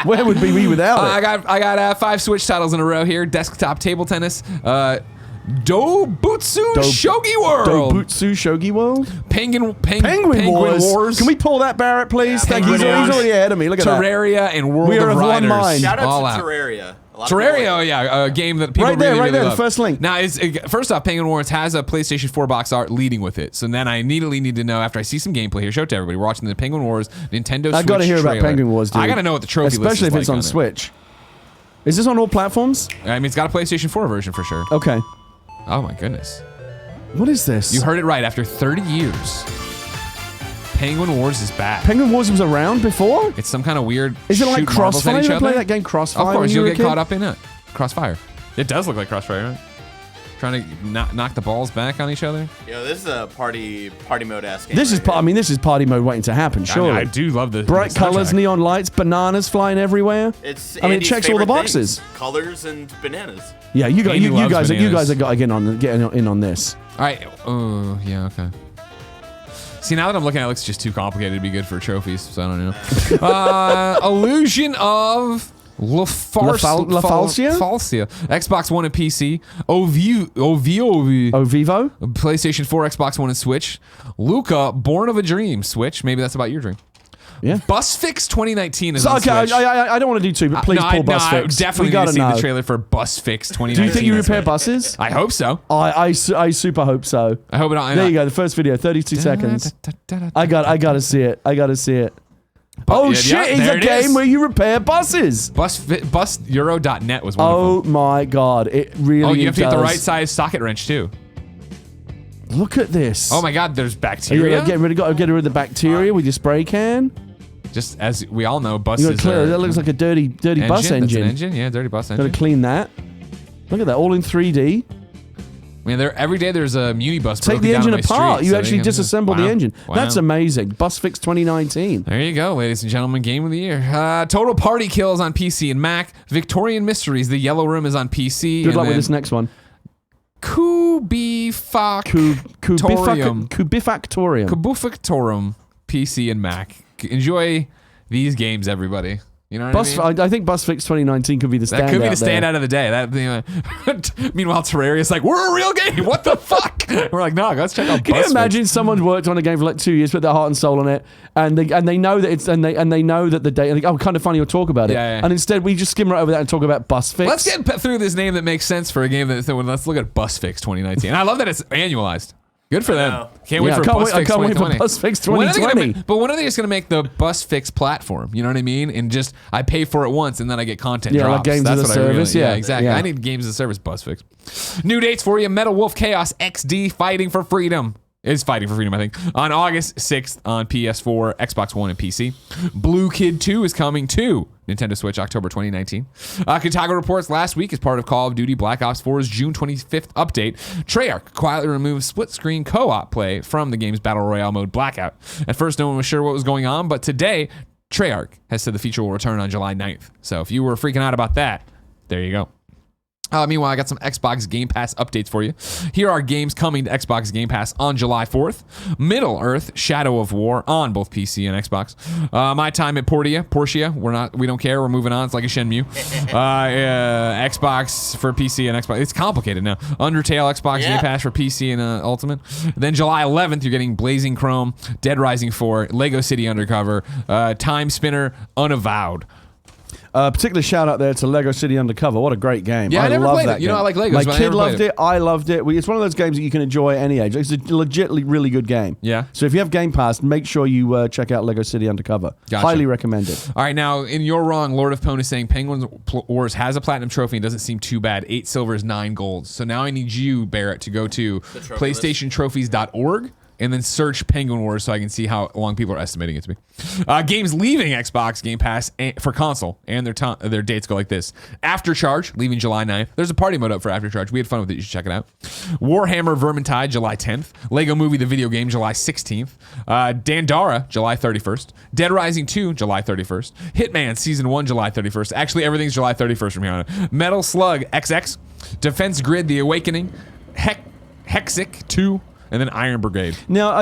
Where would be we without it? I got 5 Switch titles in a row here. Desktop table tennis. Dobutsu Shogi World. Dobutsu Shogi World? Penguin Wars. Can we pull that, Barrett, please? Yeah, He's already ahead of me. Look at Terraria that. and World We are of of one Riders. mind. Shout out All to out. Terraria. Terraria, a game that people really there, love. the first link. Now, first off, Penguin Wars has a PlayStation 4 box art leading with it. So then I immediately need to know, after I see some gameplay here, show it to everybody. We're watching the Penguin Wars Nintendo Switch I got to hear trailer. about Penguin Wars, dude. I got to know what the trophy list is especially if it's like on Switch. Is this on all platforms? I mean, it's got a PlayStation 4 version for sure. Okay. Oh my goodness. What is this? You heard it right. After 30 years, Penguin Wars is back. Penguin Wars was around before? It's some kind of weird. Is it like shoot marbles at Crossfire? each You play other? that game Crossfire? Of course, when you you'll were get a kid? caught up in it. Crossfire. It does look like Crossfire, right? Trying to knock the balls back on each other. Yo, this is a party mode ass game. This is this is party mode waiting to happen. Surely. I do love the bright colors, neon lights, bananas flying everywhere. It's it checks all the boxes. Colors and bananas. Yeah, you Andy loves guys bananas. have got to get in on this. All right. Oh, yeah, okay. See, now that I'm looking at it, looks just too complicated to be good for trophies, so I don't know. Illusion of Falsia? Xbox One and PC. Vivo? PlayStation 4, Xbox One and Switch. Luca, Born of a Dream, Switch. Maybe that's about your dream. Yeah. Bus Fix 2019 is So, on okay, Switch. I don't want to do two, but please pull Bus I Fix. definitely we need to see know. the trailer for Bus Fix 2019. Do you think you repair buses? I hope so. I super hope so. I hope it. There you go. The first video, 32 seconds. I gotta see it. I gotta see it. Oh shit! It's a game where you repair buses. Buseuro.net was one of Oh them. my god! It really. Oh, you have to does. get the right size socket wrench too. Look at this. Oh my god, there's Are bacteria. you getting rid of the bacteria with your spray can? Just as we all know, You buses gotta clear, are that looks like a dirty bus That's an engine. engine, yeah, dirty bus Gotta engine. clean that. Look at that, all in 3D. I mean, every day there's a muni bus. Take broken the down engine my apart. street, You so actually they can- disassemble the Wow. engine. Wow. That's amazing. Bus Fix 2019. There you go, ladies and gentlemen. Game of the year. Total Party Kills on PC and Mac. Victorian Mysteries. The Yellow Room is on PC. Good and luck with then this next one. Kubifactorium. Kubifactorium. Kubifactorium. PC and Mac. Enjoy these games, everybody. You know what I mean? I think Bus Fix 2019 could be the standout. That could be the there. standout of the day. Meanwhile, Terraria's like, we're a real game. What the fuck? We're like, no, let's check out. Can you Bus imagine Fix. someone's worked on a game for like 2 years, put their heart and soul on it, and they know that it's and they know that the day. Like, oh, kind of funny. We'll talk about it. Yeah. And instead, we just skim right over that and talk about Bus Fix. Let's get through this name that makes sense for a game that. Let's look at Bus Fix 2019. And I love that it's annualized. Good for them. Can't wait Yeah, for I can't Bus wait- I Fix can't wait for 2020. Bus Fix When are they gonna 2020? But when are they just going to make the Bus Fix platform? You know what I mean? And just I pay for it once and then I get content Yeah, drops. like games That's as a what I really- service, yeah. exactly. Yeah. I need games as a service. Bus Fix. New dates for you: Metal Wolf Chaos XD Fighting for Freedom. Is Fighting for Freedom, I think, on August 6th on PS4, Xbox One, and PC. Blue Kid 2 is coming to Nintendo Switch October 2019. Kotaku reports last week as part of Call of Duty Black Ops 4's June 25th update, Treyarch quietly removed split-screen co-op play from the game's Battle Royale mode Blackout. At first, no one was sure what was going on, but today, Treyarch has said the feature will return on July 9th. So if you were freaking out about that, there you go. Meanwhile, I got some Xbox Game Pass updates for you. Here are games coming to Xbox Game Pass on July 4th. Middle-earth: Shadow of War on both PC and Xbox. My Time at Portia. We don't care. We're moving on. It's like a Shenmue. Xbox for PC and Xbox. It's complicated now. Undertale Xbox Game Pass for PC and Ultimate. Then July 11th, you're getting Blazing Chrome, Dead Rising 4, Lego City Undercover, Time Spinner Unavowed. Particular shout out there to Lego City Undercover. What a great game. Yeah, I never love played that it. You know, game. I like Legos, My but I kid never loved played it. I loved it. It's one of those games that you can enjoy at any age. It's a legitimately really good game. Yeah. So if you have Game Pass, make sure you check out Lego City Undercover. Gotcha. Highly recommended. All right, now, in You're Wrong, Lord of Pwn is saying Penguin Wars has a platinum trophy and doesn't seem too bad. 8 silvers, 9 golds. So now I need you, Barrett, to go to PlayStationTrophies.org and then search Penguin Wars so I can see how long people are estimating it to be. Games leaving Xbox Game Pass for console, and their dates go like this. Aftercharge, leaving July 9th. There's a party mode up for Aftercharge. We had fun with it. You should check it out. Warhammer Vermintide, July 10th. Lego Movie, the video game, July 16th. Dandara, July 31st. Dead Rising 2, July 31st. Hitman Season 1, July 31st. Actually, everything's July 31st from here on out. Metal Slug XX. Defense Grid, The Awakening. Hexic 2. And then Iron Brigade. Now,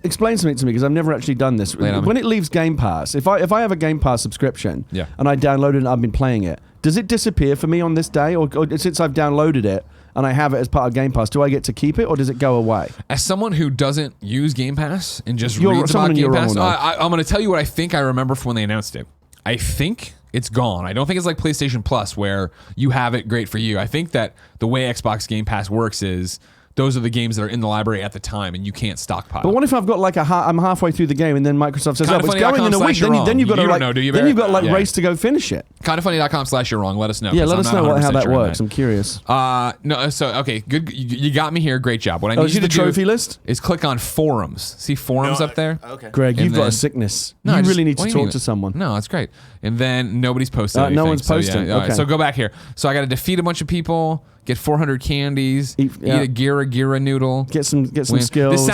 explain something to me because I've never actually done this. When it leaves Game Pass, if I have a Game Pass subscription and I download it and I've been playing it, does it disappear for me on this day? Or since I've downloaded it and I have it as part of Game Pass, do I get to keep it or does it go away? As someone who doesn't use Game Pass and just reads about Game Pass, I'm going to tell you what I think I remember from when they announced it. I think it's gone. I don't think it's like PlayStation Plus where you have it, great for you. I think that the way Xbox Game Pass works is those are the games that are in the library at the time, and you can't stockpile. But what if I've got like I'm halfway through the game, and then Microsoft says, "Oh, it's going in a week." Then you've got to race to go finish it. Kindoffunny.com/you're wrong. Let us know. Yeah, let us know how that works. I'm curious. No, so okay, good. You got me here. Great job. What I need you you to the trophy list is click on forums. See forums up there. Okay. Greg, you've got a sickness. You really need to talk to someone. No, that's great. And then nobody's posting. Anything. No one's posting. Yeah, okay. So go back here. So I got to defeat a bunch of people. Get 400 candies. Eat a Gira noodle. Get some skills.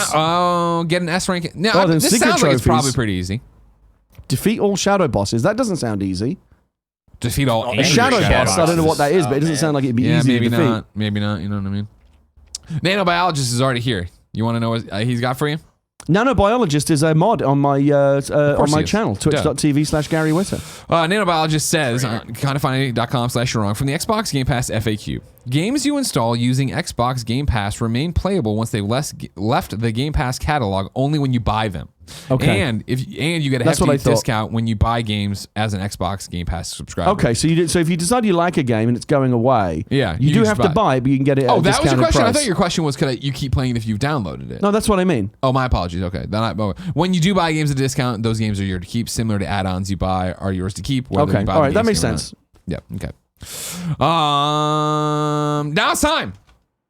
Get an S rank. No, this sounds like it's probably pretty easy. Defeat all shadow bosses. That doesn't sound easy. Defeat all shadow boss. I don't know what that is, but it doesn't sound like it'd be easy to defeat. Maybe not. You know what I mean? Nanobiologist is already here. You want to know what he's got for you? Nanobiologist is a mod on my channel, twitch.tv/Gary Witter. Nanobiologist says, kindoffunny.com/wrong, from the Xbox Game Pass FAQ. Games you install using Xbox Game Pass remain playable once they've left the Game Pass catalog only when you buy them. Okay. And you get a hefty discount when you buy games as an Xbox Game Pass subscriber. Okay, so if you decide you like a game and it's going away, you do have to buy it, but you can get it at a that was your question? price. I thought your question was could you keep playing it if you've downloaded it? No, that's what I mean. Oh, my apologies. Okay. When you do buy games at a discount, those games are yours to keep. Similar to add-ons you buy are yours to keep. Okay, all right, that makes sense. Yeah, okay. Now it's time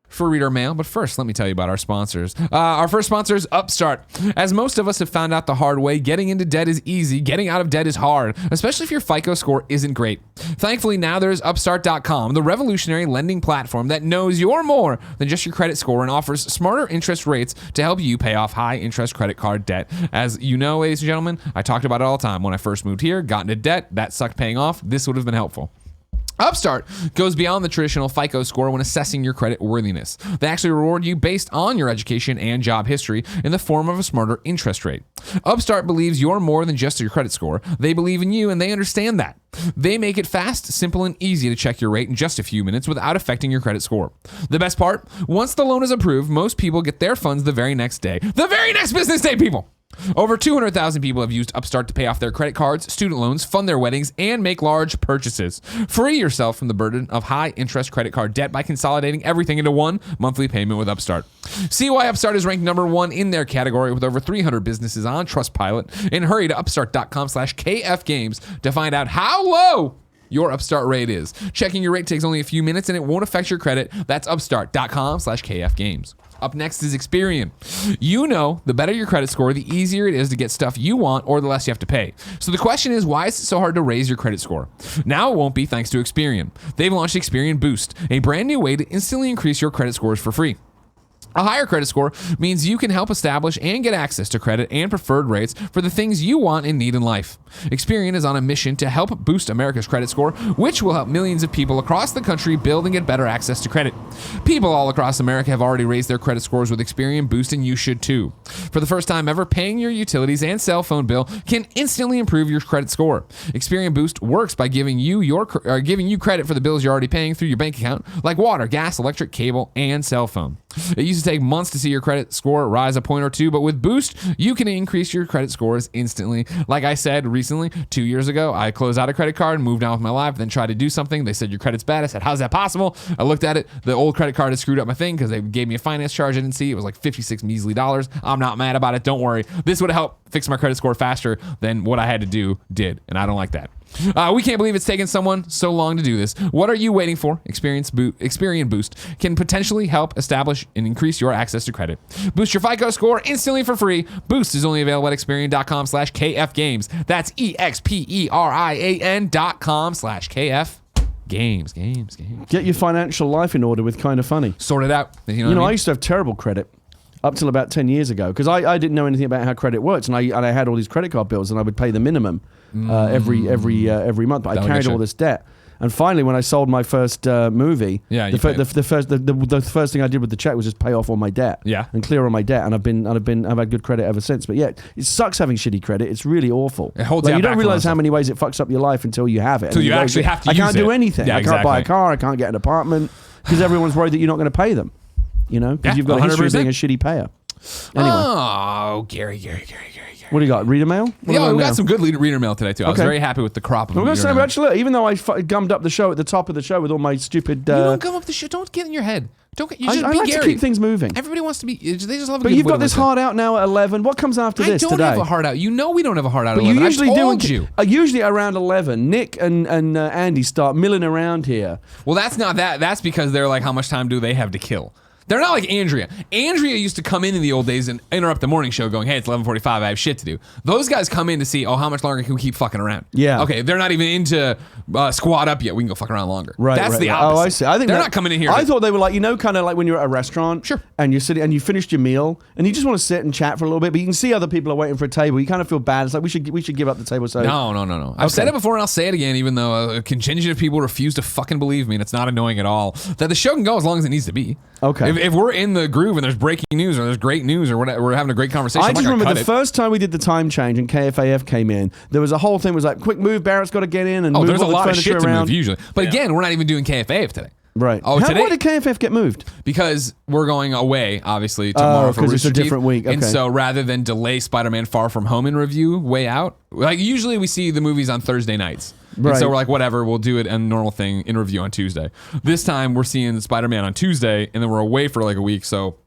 for Reader Mail, but first, let me tell you about our sponsors. Our first sponsor is Upstart. As most of us have found out the hard way, getting into debt is easy, getting out of debt is hard, especially if your FICO score isn't great. Thankfully, now there's Upstart.com, the revolutionary lending platform that knows you're more than just your credit score and offers smarter interest rates to help you pay off high-interest credit card debt. As you know, ladies and gentlemen, I talked about it all the time. When I first moved here, got into debt, that sucked paying off. This would have been helpful. Upstart goes beyond the traditional FICO score when assessing your credit worthiness. They actually reward you based on your education and job history in the form of a smarter interest rate. Upstart believes you're more than just your credit score. They believe in you and they understand that. They make it fast, simple, and easy to check your rate in just a few minutes without affecting your credit score. The best part, once the loan is approved, most people get their funds the very next day. The very next business day, people! Over 200,000 people have used Upstart to pay off their credit cards, student loans, fund their weddings, and make large purchases. Free yourself from the burden of high-interest credit card debt by consolidating everything into one monthly payment with Upstart. See why Upstart is ranked #1 in their category with over 300 businesses on Trustpilot, and hurry to upstart.com/KFgames to find out how low your Upstart rate is. Checking your rate takes only a few minutes and it won't affect your credit. That's upstart.com/KFgames. Up next is Experian. You know, the better your credit score, the easier it is to get stuff you want or the less you have to pay. So the question is, why is it so hard to raise your credit score? Now it won't be thanks to Experian. They've launched Experian Boost, a brand new way to instantly increase your credit scores for free. A higher credit score means you can help establish and get access to credit and preferred rates for the things you want and need in life. Experian is on a mission to help boost America's credit score, which will help millions of people across the country build and get better access to credit. People all across America have already raised their credit scores with Experian Boost, and you should too. For the first time ever, paying your utilities and cell phone bill can instantly improve your credit score. Experian Boost works by giving you credit for the bills you're already paying through your bank account, like water, gas, electric, cable, and cell phone. It used to take months to see your credit score rise a point or two, but with Boost, you can increase your credit scores instantly. Like I said recently, 2 years ago, I closed out a credit card and moved on with my life, then tried to do something. They said, your credit's bad. I said, how's that possible? I looked at it. The old credit card had screwed up my thing because they gave me a finance charge I didn't see. It was like 56 measly dollars. I'm not mad about it. Don't worry. This would have helped fix my credit score faster than what I had to do did, and I don't like that. We can't believe it's taken someone so long to do this. What are you waiting for? Experian Boost can potentially help establish and increase your access to credit. Boost your FICO score instantly for free. Boost is only available at Experian.com/KFgames. That's EXPERIAN.com/KFgames. Games. Get your financial life in order with Kind of Funny. Sort it out. You know what I mean? I used to have terrible credit up till about 10 years ago because I didn't know anything about how credit works, and I had all these credit card bills, and I would pay the minimum every month, but I carried all this debt. And finally, when I sold my first movie, the first thing I did with the check was just pay off all my debt, and clear all my debt. And I've had good credit ever since. But yeah, it sucks having shitty credit. It's really awful. It holds you don't realize how many ways it fucks up your life until you have it. Until you actually have to use it. I can't do anything. Yeah, I can't buy a car. I can't get an apartment because everyone's worried that you're not going to pay them. You know, because you've got a history of being a shitty payer. Anyway. Oh, Gary. What do you got? Reader mail? We got some good reader mail today, too. I was very happy with the crop of I'm going to say, actually, even though I gummed up the show at the top of the show with all my stupid... you don't gum up the show. Don't get in your head. You just I be like Gary. to keep things moving. Everybody wants to be... They just love a But good you've got this listen. hard out now at 11. What comes after this today? I don't have a hard out. You know we don't have a hard out at 11. You usually I told you. Usually around 11, Nick and Andy start milling around here. Well, that's not that. That's because they're like, how much time do they have to kill? They're not like Andrea. Andrea used to come in the old days and interrupt the morning show going, hey, it's 11:45, I have shit to do. Those guys come in to see, how much longer can we keep fucking around? Yeah. Okay, they're not even into squat up yet. We can go fuck around longer. Right. That's the opposite. Oh, I see. I think they're not coming in here. I thought they were like, kind of like when you're at a restaurant. Sure. And you're sitting and you finished your meal and you just want to sit and chat for a little bit, but you can see other people are waiting for a table. You kind of feel bad. It's like we should give up the table. So No. I've said it before and I'll say it again, even though a contingent of people refuse to fucking believe me, and it's not annoying at all, that the show can go as long as it needs to be. Okay. if we're in the groove and there's breaking news or there's great news or whatever, we're having a great conversation. I just remember the first time we did the time change and KFAF came in, there was a whole thing was like, quick move, Barrett's got to get in and move there's all a lot the of furniture shit to around. move usually. But again, we're not even doing KFAF today. Right. Oh, why did KFF get moved? Because we're going away, obviously, tomorrow for because it's a Rooster Teeth. different week. Okay. And so rather than delay Spider-Man Far From Home in review way out, like usually we see the movies on Thursday nights. Right. And so we're like, whatever, we'll do it a normal thing in review on Tuesday. This time we're seeing Spider-Man on Tuesday, and then we're away for like a week. So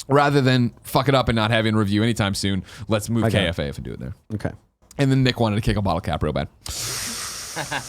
rather than fuck it up and not have in review anytime soon, let's move KFAF and do it there. Okay. And then Nick wanted to kick a bottle cap real bad.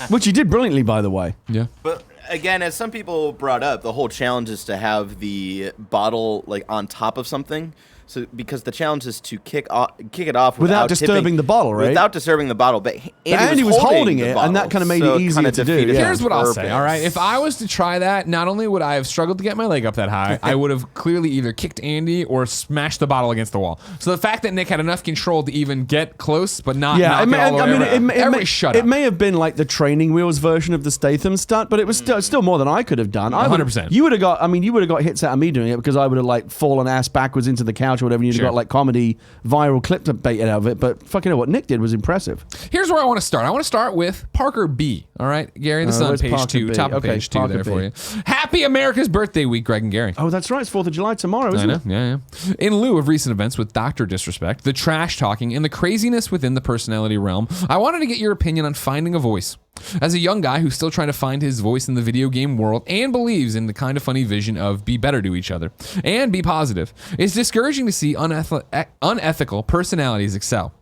Which he did brilliantly, by the way. Yeah. But again, as some people brought up, the whole challenge is to have the bottle like on top of something. So because the challenge is to kick it off without disturbing the bottle, right? Without disturbing the bottle, but Andy was holding it, and that kind of made it easier to do. Yeah. Here's what I'll say, all right? If I was to try that, not only would I have struggled to get my leg up that high, I would have clearly either kicked Andy or smashed the bottle against the wall. So the fact that Nick had enough control to even get close, but not knock it all the way around. Everybody shut up. It may have been like the training wheels version of the Statham stunt, but it was still more than I could have done. 100%. You would have got hits out of me doing it because I would have like fallen ass backwards into the couch or whatever, and you'd have got like comedy viral clip bait out of it. But fucking hell, what Nick did was impressive. Here's where I want to start. I want to start with Parker B. All right, Gary, this is on page 2, top of page 2 there for you. Happy America's Birthday Week, Greg and Gary. Oh, that's right. It's 4th of July tomorrow, isn't it? Yeah. In lieu of recent events with Dr. Disrespect, the trash talking, and the craziness within the personality realm, I wanted to get your opinion on finding a voice. As a young guy who's still trying to find his voice in the video game world and believes in the kind of funny vision of be better to each other and be positive, it's discouraging to see unethical personalities excel.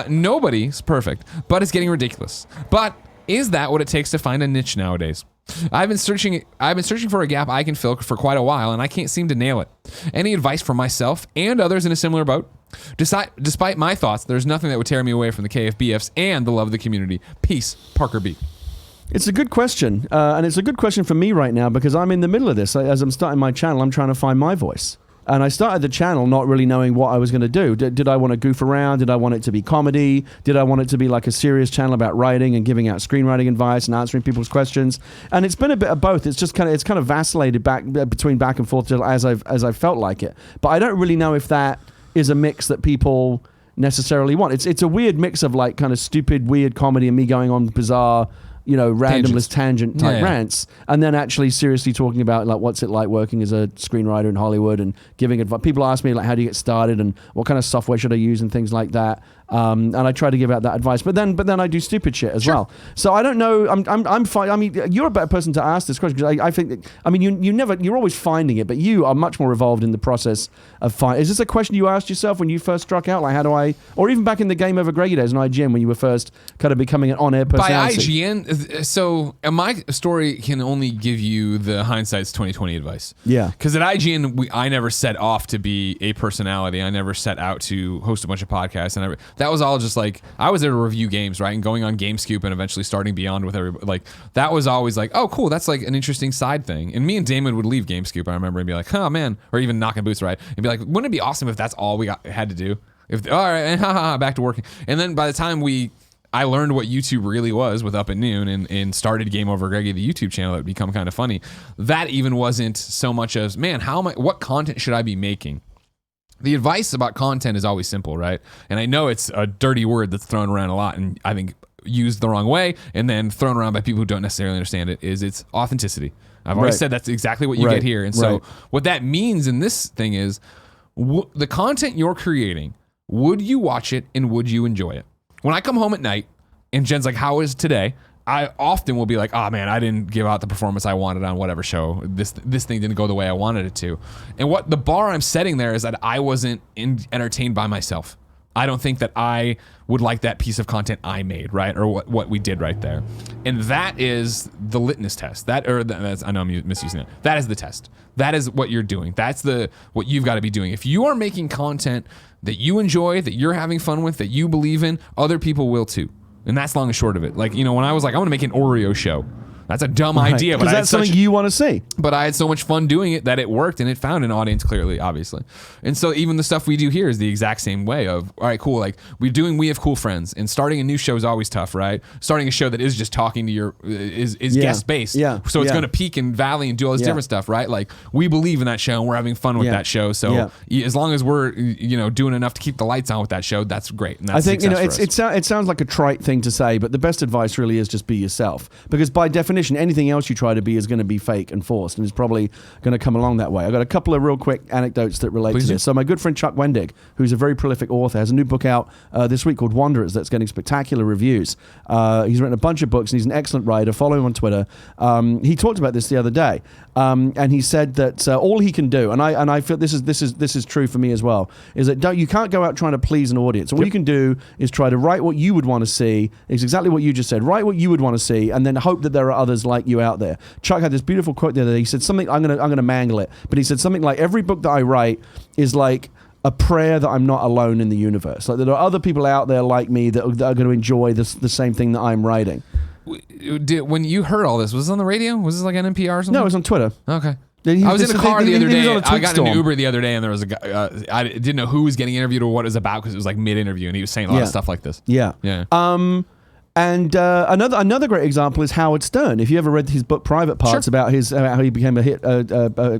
Nobody's perfect, but it's getting ridiculous. But is that what it takes to find a niche nowadays? I've been searching for a gap I can fill for quite a while, and I can't seem to nail it. Any advice for myself and others in a similar boat? Despite my thoughts, there's nothing that would tear me away from the KFBFs and the love of the community. Peace, Parker B. It's a good question, and it's a good question for me right now because I'm in the middle of this. As I'm starting my channel, I'm trying to find my voice. And I started the channel not really knowing what I was going to do. Did I want to goof around? Did I want it to be comedy? Did I want it to be like a serious channel about writing and giving out screenwriting advice and answering people's questions? And it's been a bit of both. It's just kind of vacillated back and forth as I've felt like it. But I don't really know if that is a mix that people necessarily want. It's a weird mix of like kind of stupid, weird comedy and me going on bizarre, randomless tangent type rants, and then actually seriously talking about like what's it like working as a screenwriter in Hollywood and giving advice. People ask me like, how do you get started and what kind of software should I use and things like that. And I try to give out that advice, but then I do stupid shit as well. So I don't know. I'm fine. I mean, you're a better person to ask this question because I think that, I mean, you're always finding it, but you are much more involved in the process of finding. Is this a question you asked yourself when you first struck out? Like, how do I, or even back in the Game Over Greggy days in IGN when you were first kind of becoming an on-air personality? By IGN, so my story can only give you the hindsight's 2020 advice. Yeah. Because at IGN, I never set off to be a personality. I never set out to host a bunch of podcasts, and that was all just like, I was there to review games, right? And going on GameScoop and eventually starting Beyond with everybody. Like, that was always like, oh, cool, that's like an interesting side thing. And me and Damon would leave GameScoop, I remember, and be like, oh, man. Or even knocking boots, right? And be like, wouldn't it be awesome if that's all we had to do? All right, and back to working. And then by the time I learned what YouTube really was with Up at Noon and started Game Over Greggy, the YouTube channel that would become kind of funny. That even wasn't so much as, man, what content should I be making? The advice about content is always simple, right? And I know it's a dirty word that's thrown around a lot and I think used the wrong way and then thrown around by people who don't necessarily understand it, is it's authenticity. I've always said that's exactly what you get here. And so what that means in this thing is the content you're creating, would you watch it and would you enjoy it? When I come home at night and Jen's like, how is today? I often will be like, oh man, I didn't give out the performance I wanted on whatever show. This thing didn't go the way I wanted it to. And what the bar I'm setting there is that I wasn't entertained by myself. I don't think that I would like that piece of content I made, right? Or what we did right there. And that is the litmus test. I know I'm misusing that. That is the test. That is what you're doing. That's what you've got to be doing. If you are making content that you enjoy, that you're having fun with, that you believe in, other people will too. And that's long and short of it. Like, when I was like, I want to make an Oreo show. That's a dumb idea, but because that's something you want to see. But I had so much fun doing it that it worked, and it found an audience clearly, obviously. And so even the stuff we do here is the exact same way of, all right, cool. Like We Have Cool Friends, and starting a new show is always tough, right? Starting a show that is just talking to your is guest based, so it's going to peak and valley and do all this different stuff, right? Like we believe in that show, and we're having fun with that show. So as long as we're doing enough to keep the lights on with that show, that's great. And that's I think it sounds like a trite thing to say, but the best advice really is just be yourself, because by definition, anything else you try to be is going to be fake and forced, and it's probably going to come along that way. I've got a couple of real quick anecdotes that relate to this. So my good friend Chuck Wendig, who's a very prolific author, has a new book out this week called Wanderers that's getting spectacular reviews. He's written a bunch of books, and he's an excellent writer. Follow him on Twitter. He talked about this the other day, and he said that all he can do, and I feel this is true for me as well, is that you can't go out trying to please an audience. All you can do is try to write what you would want to see. It's exactly what you just said. Write what you would want to see, and then hope that there are others like you out there. Chuck had this beautiful quote the other day. He said something, I'm gonna mangle it, but he said something like, every book that I write is like a prayer that I'm not alone in the universe. Like there are other people out there like me that are going to enjoy the same thing that I'm writing. When you heard all this, was it on the radio? Was this like an NPR or something? No, it was on Twitter. Okay. I was in a car the other day. I got in an Uber the other day, and there was a guy. I didn't know who was getting interviewed or what it was about, because it was like mid-interview, and he was saying a lot of stuff like this. Yeah. And another great example is Howard Stern. If you ever read his book Private Parts about how he became a hit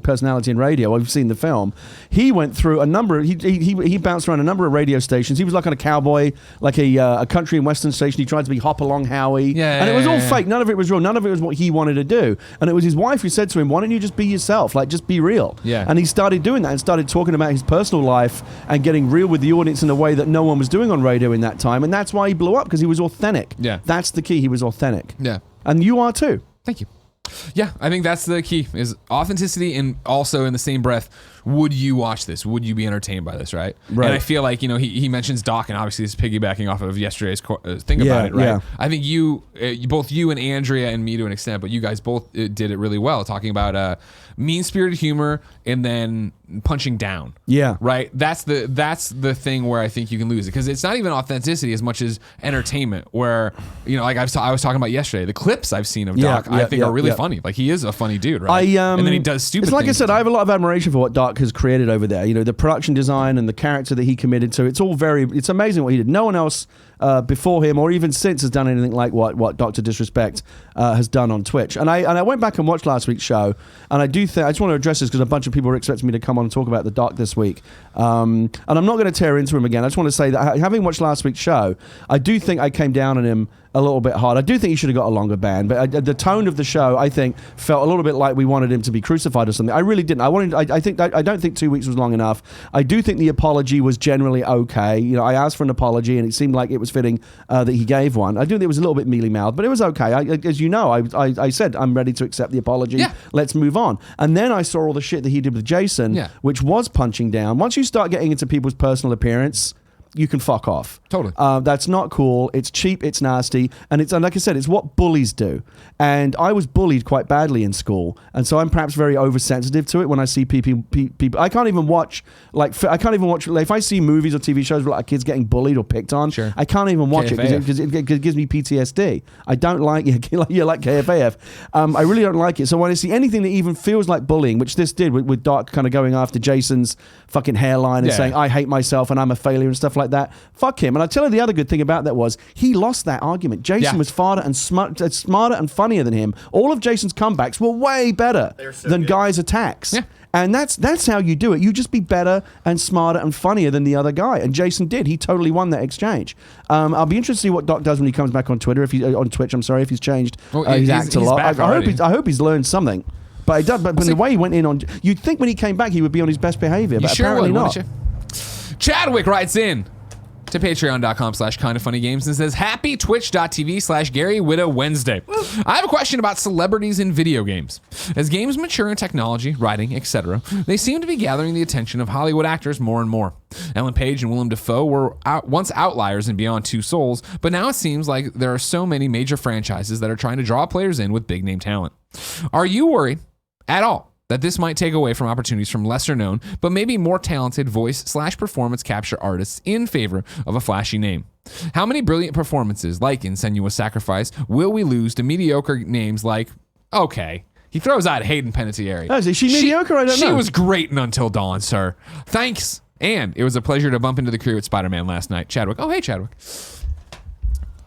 personality in radio, I've seen the film. He went through a number. He bounced around a number of radio stations. He was like on a cowboy, like a country and western station. He tried to be Hop Along Howie, and it was all fake. None of it was real. None of it was what he wanted to do. And it was his wife who said to him, "Why don't you just be yourself? Like just be real." Yeah. And he started doing that and started talking about his personal life and getting real with the audience in a way that no one was doing on radio in that time. And that's why he blew up, because he was authentic. Yeah. That's the key. He was authentic. Yeah. And you are too. Thank you. Yeah, I think that's the key, is authenticity, and also in the same breath, would you watch this? Would you be entertained by this, right? And I feel like, he mentions Doc, and obviously this is piggybacking off of yesterday's thing about it, right? Yeah. I think both you and Andrea and me to an extent, but you guys both did it really well, talking about mean-spirited humor and then punching down. Yeah. Right? That's the thing where I think you can lose it, because it's not even authenticity as much as entertainment, where, like I was talking about yesterday, the clips I've seen of Doc, I think are really funny. Like, he is a funny dude, right? And then he does stupid things. It's like I said, I have a lot of admiration for what Doc has created over there. The production design and the character that he committed to. It's amazing what he did. No one else before him or even since has done anything like what Dr. Disrespect has done on Twitch. And I went back and watched last week's show, and I just want to address this because a bunch of people were expecting me to come on and talk about the Doc this week. And I'm not going to tear into him again. I just want to say that having watched last week's show, I do think I came down on him a little bit hard. I do think he should have got a longer ban, but the tone of the show, I think, felt a little bit like we wanted him to be crucified or something. I really didn't. I don't think 2 weeks was long enough. I do think the apology was generally okay. I asked for an apology, and it seemed like it was fitting that he gave one. I do think it was a little bit mealy-mouthed, but it was okay. As you know, I said, I'm ready to accept the apology. Yeah. Let's move on. And then I saw all the shit that he did with Jason, which was punching down. Once you start getting into people's personal appearance, you can fuck off. Totally. That's not cool. It's cheap. It's nasty. And like I said, it's what bullies do. And I was bullied quite badly in school. And so I'm perhaps very oversensitive to it when I see people. I can't even watch, if I see movies or TV shows where like kids getting bullied or picked on, I can't even watch it because it gives me PTSD. I don't like KFAF. I really don't like it. So when I see anything that even feels like bullying, which this did with Doc kind of going after Jason's fucking hairline and saying, I hate myself and I'm a failure and stuff like that, fuck him. And I tell you the other good thing about that was he lost that argument. Jason was smarter and funnier than him. All of Jason's comebacks were way better than Guy's attacks. Yeah. And that's how you do it. You just be better and smarter and funnier than the other guy. And Jason did. He totally won that exchange. I'll be interested to see what Doc does when he comes back on Twitter. On Twitch, I'm sorry, if he's changed his act a lot. I hope he's learned something. But the way he went in on, you'd think when he came back he would be on his best behavior, but apparently not. Chadwick writes in to patreon.com/kindoffunnygames and says, happy twitch.tv/Gary Whitta Wednesday. I have a question about celebrities in video games. As games mature in technology, writing, etc., they seem to be gathering the attention of Hollywood actors more and more. Ellen Page and Willem Dafoe were once outliers in Beyond Two Souls, but now it seems like there are so many major franchises that are trying to draw players in with big name talent. Are you worried at all that this might take away from opportunities from lesser known, but maybe more talented voice/performance capture artists in favor of a flashy name? How many brilliant performances, like in Senua's Sacrifice, will we lose to mediocre names like, okay, he throws out Hayden Panettiere. Oh, is she mediocre? I don't know. She was great in Until Dawn, sir. Thanks. And it was a pleasure to bump into the crew at Spider-Man last night. Chadwick. Oh, hey, Chadwick.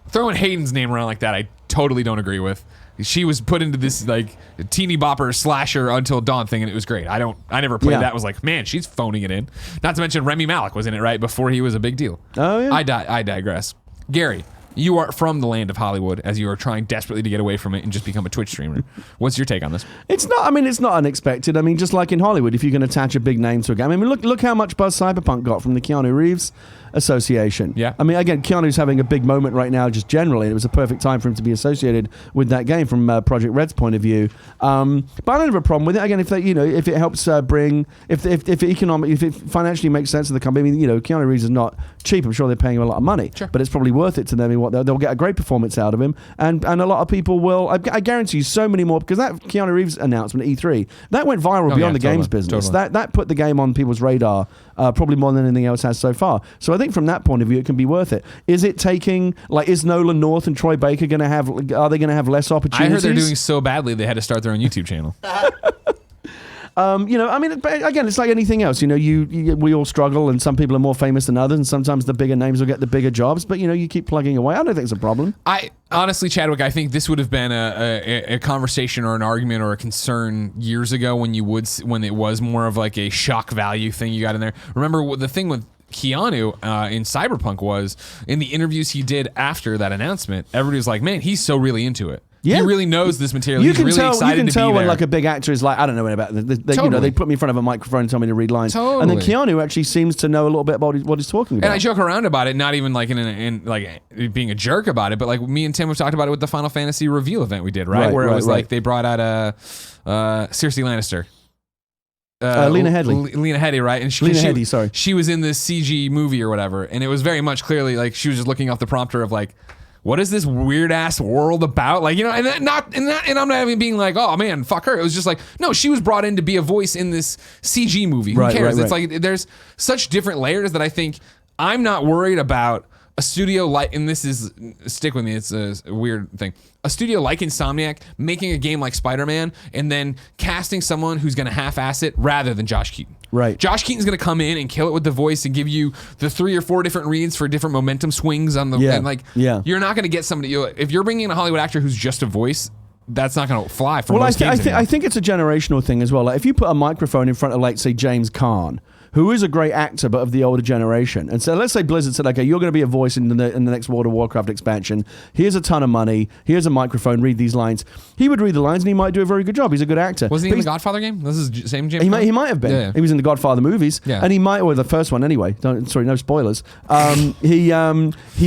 Throwing Hayden's name around like that, I totally don't agree with. She was put into this like teeny bopper slasher Until Dawn thing, and it was great. I never played that. Was like, man, she's phoning it in. Not to mention Remy Malek was in it right before he was a big deal. Oh yeah. I digress. Gary, you are from the land of Hollywood, as you are trying desperately to get away from it and just become a Twitch streamer. What's your take on this? It's not. I mean, it's not unexpected. I mean, just like in Hollywood, if you can attach a big name to a game. I mean, look how much buzz Cyberpunk got from the Keanu Reeves association. Yeah. I mean, again, Keanu's having a big moment right now, just generally. It was a perfect time for him to be associated with that game from Project Red's point of view. But I don't have a problem with it. Again, if it helps bring, if it financially makes sense to the company. I mean, Keanu Reeves is not cheap. I'm sure they're paying him a lot of money. Sure. But it's probably worth it to them. They'll get a great performance out of him, and a lot of people will. I guarantee you, so many more, because that Keanu Reeves announcement at E3 that went viral beyond the games business. Totally. That put the game on people's radar probably more than anything else has so far. So I think from that point of view, it can be worth it. Is it taking, like, is Nolan North and Troy Baker going to have? Are they going to have less opportunities? I heard they're doing so badly they had to start their own YouTube channel. I mean, again, it's like anything else. We all struggle, and some people are more famous than others, and sometimes the bigger names will get the bigger jobs. But you keep plugging away. I don't think it's a problem. I honestly, Chadwick, I think this would have been a conversation or an argument or a concern years ago when it was more of like a shock value thing you got in there. Remember the thing with Keanu in Cyberpunk was in the interviews he did after that announcement. Everybody was like, "Man, he's so really into it." Yeah. He really knows this material. He's really excited to be there. You can tell when like a big actor is like, I don't know about it. They put me in front of a microphone and tell me to read lines. Totally. And then Keanu actually seems to know a little bit about what he's talking about. And I joke around about it, not even like in like being a jerk about it, but like me and Tim have talked about it with the Final Fantasy reveal event we did, right? Where it was like they brought out Cersei Lannister. Lena Headey. Lena Headey, right? And she was in this CG movie or whatever, and it was very much clearly like she was just looking off the prompter of like, what is this weird ass world about? Like, and I'm not even being like, oh man, fuck her. It was just like, no, she was brought in to be a voice in this CG movie. Who cares? It's like there's such different layers that I think I'm not worried about a studio like, and this is, stick with me, it's a weird thing. A studio like Insomniac making a game like Spider-Man and then casting someone who's going to half-ass it rather than Josh Keaton. Right. Josh Keaton's going to come in and kill it with the voice and give you the 3 or 4 different reads for different momentum swings on the, you're not going to get somebody, if you're bringing in a Hollywood actor who's just a voice, that's not going to fly for most games. I think it's a generational thing as well. Like if you put a microphone in front of, like, say, James Caan, who is a great actor but of the older generation, and so let's say Blizzard said, okay, you're going to be a voice in the next World of Warcraft expansion. Here's a ton of money. Here's a microphone. Read these lines. He would read the lines and he might do a very good job. He's a good actor. Was he in the Godfather game? This is the same James. He might have been. Yeah. He was in the Godfather movies, and he might, or the first one anyway. No spoilers. He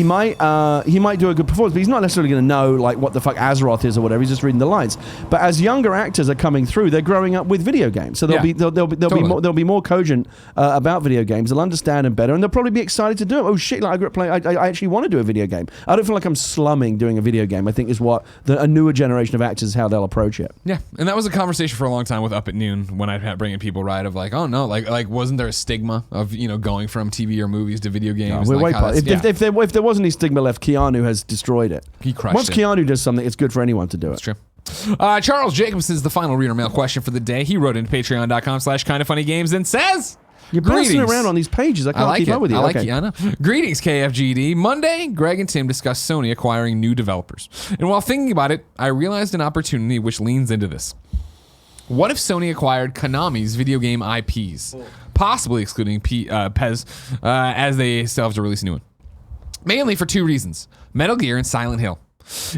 might do a good performance, but he's not necessarily going to know like what the fuck Azeroth is or whatever. He's just reading the lines. But as younger actors are coming through, they're growing up with video games, so they'll be more cogent about video games. They'll understand them better, and they'll probably be excited to do it. Oh shit! Like I grew up playing. I actually want to do a video game. I don't feel like I'm slumming doing a video game. I think is what a newer generation of actors is how they'll approach it. Yeah, and that was a conversation for a long time with Up at Noon when I'd had bringing people right of like, oh no, like wasn't there a stigma of going from TV or movies to video games? No, we're way past. If there wasn't any stigma left, Keanu has destroyed it. He crushed Once it. Keanu does something, it's good for anyone to do it. That's true. Charles Jakobsen is the final reader mail question for the day. He wrote into patreon.com/kindoffunnygames and says, you're bouncing around on these pages. I can't keep up with you. I like it. I know. Greetings, KFGD. Monday, Greg and Tim discussed Sony acquiring new developers. And while thinking about it, I realized an opportunity which leans into this. What if Sony acquired Konami's video game IPs, possibly excluding PES, as they still have to release a new one? Mainly for 2 reasons. Metal Gear and Silent Hill.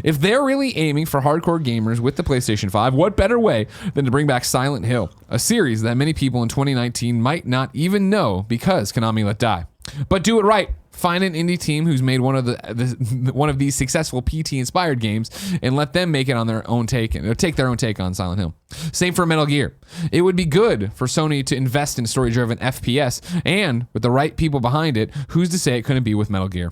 If they're really aiming for hardcore gamers with the PlayStation 5, what better way than to bring back Silent Hill, a series that many people in 2019 might not even know because Konami let die. But do it right. Find an indie team who's made one of these successful PT-inspired games and let them make it on their own take or take their own take on Silent Hill. Same for Metal Gear. It would be good for Sony to invest in story-driven FPS, and with the right people behind it, who's to say it couldn't be with Metal Gear?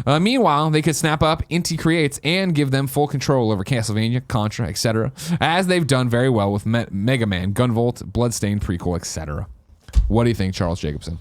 Meanwhile, they could snap up Inti Creates and give them full control over Castlevania, Contra, etc., as they've done very well with Mega Man, Gunvolt, Bloodstained prequel, etc. What do you think, Charles Jakobsen?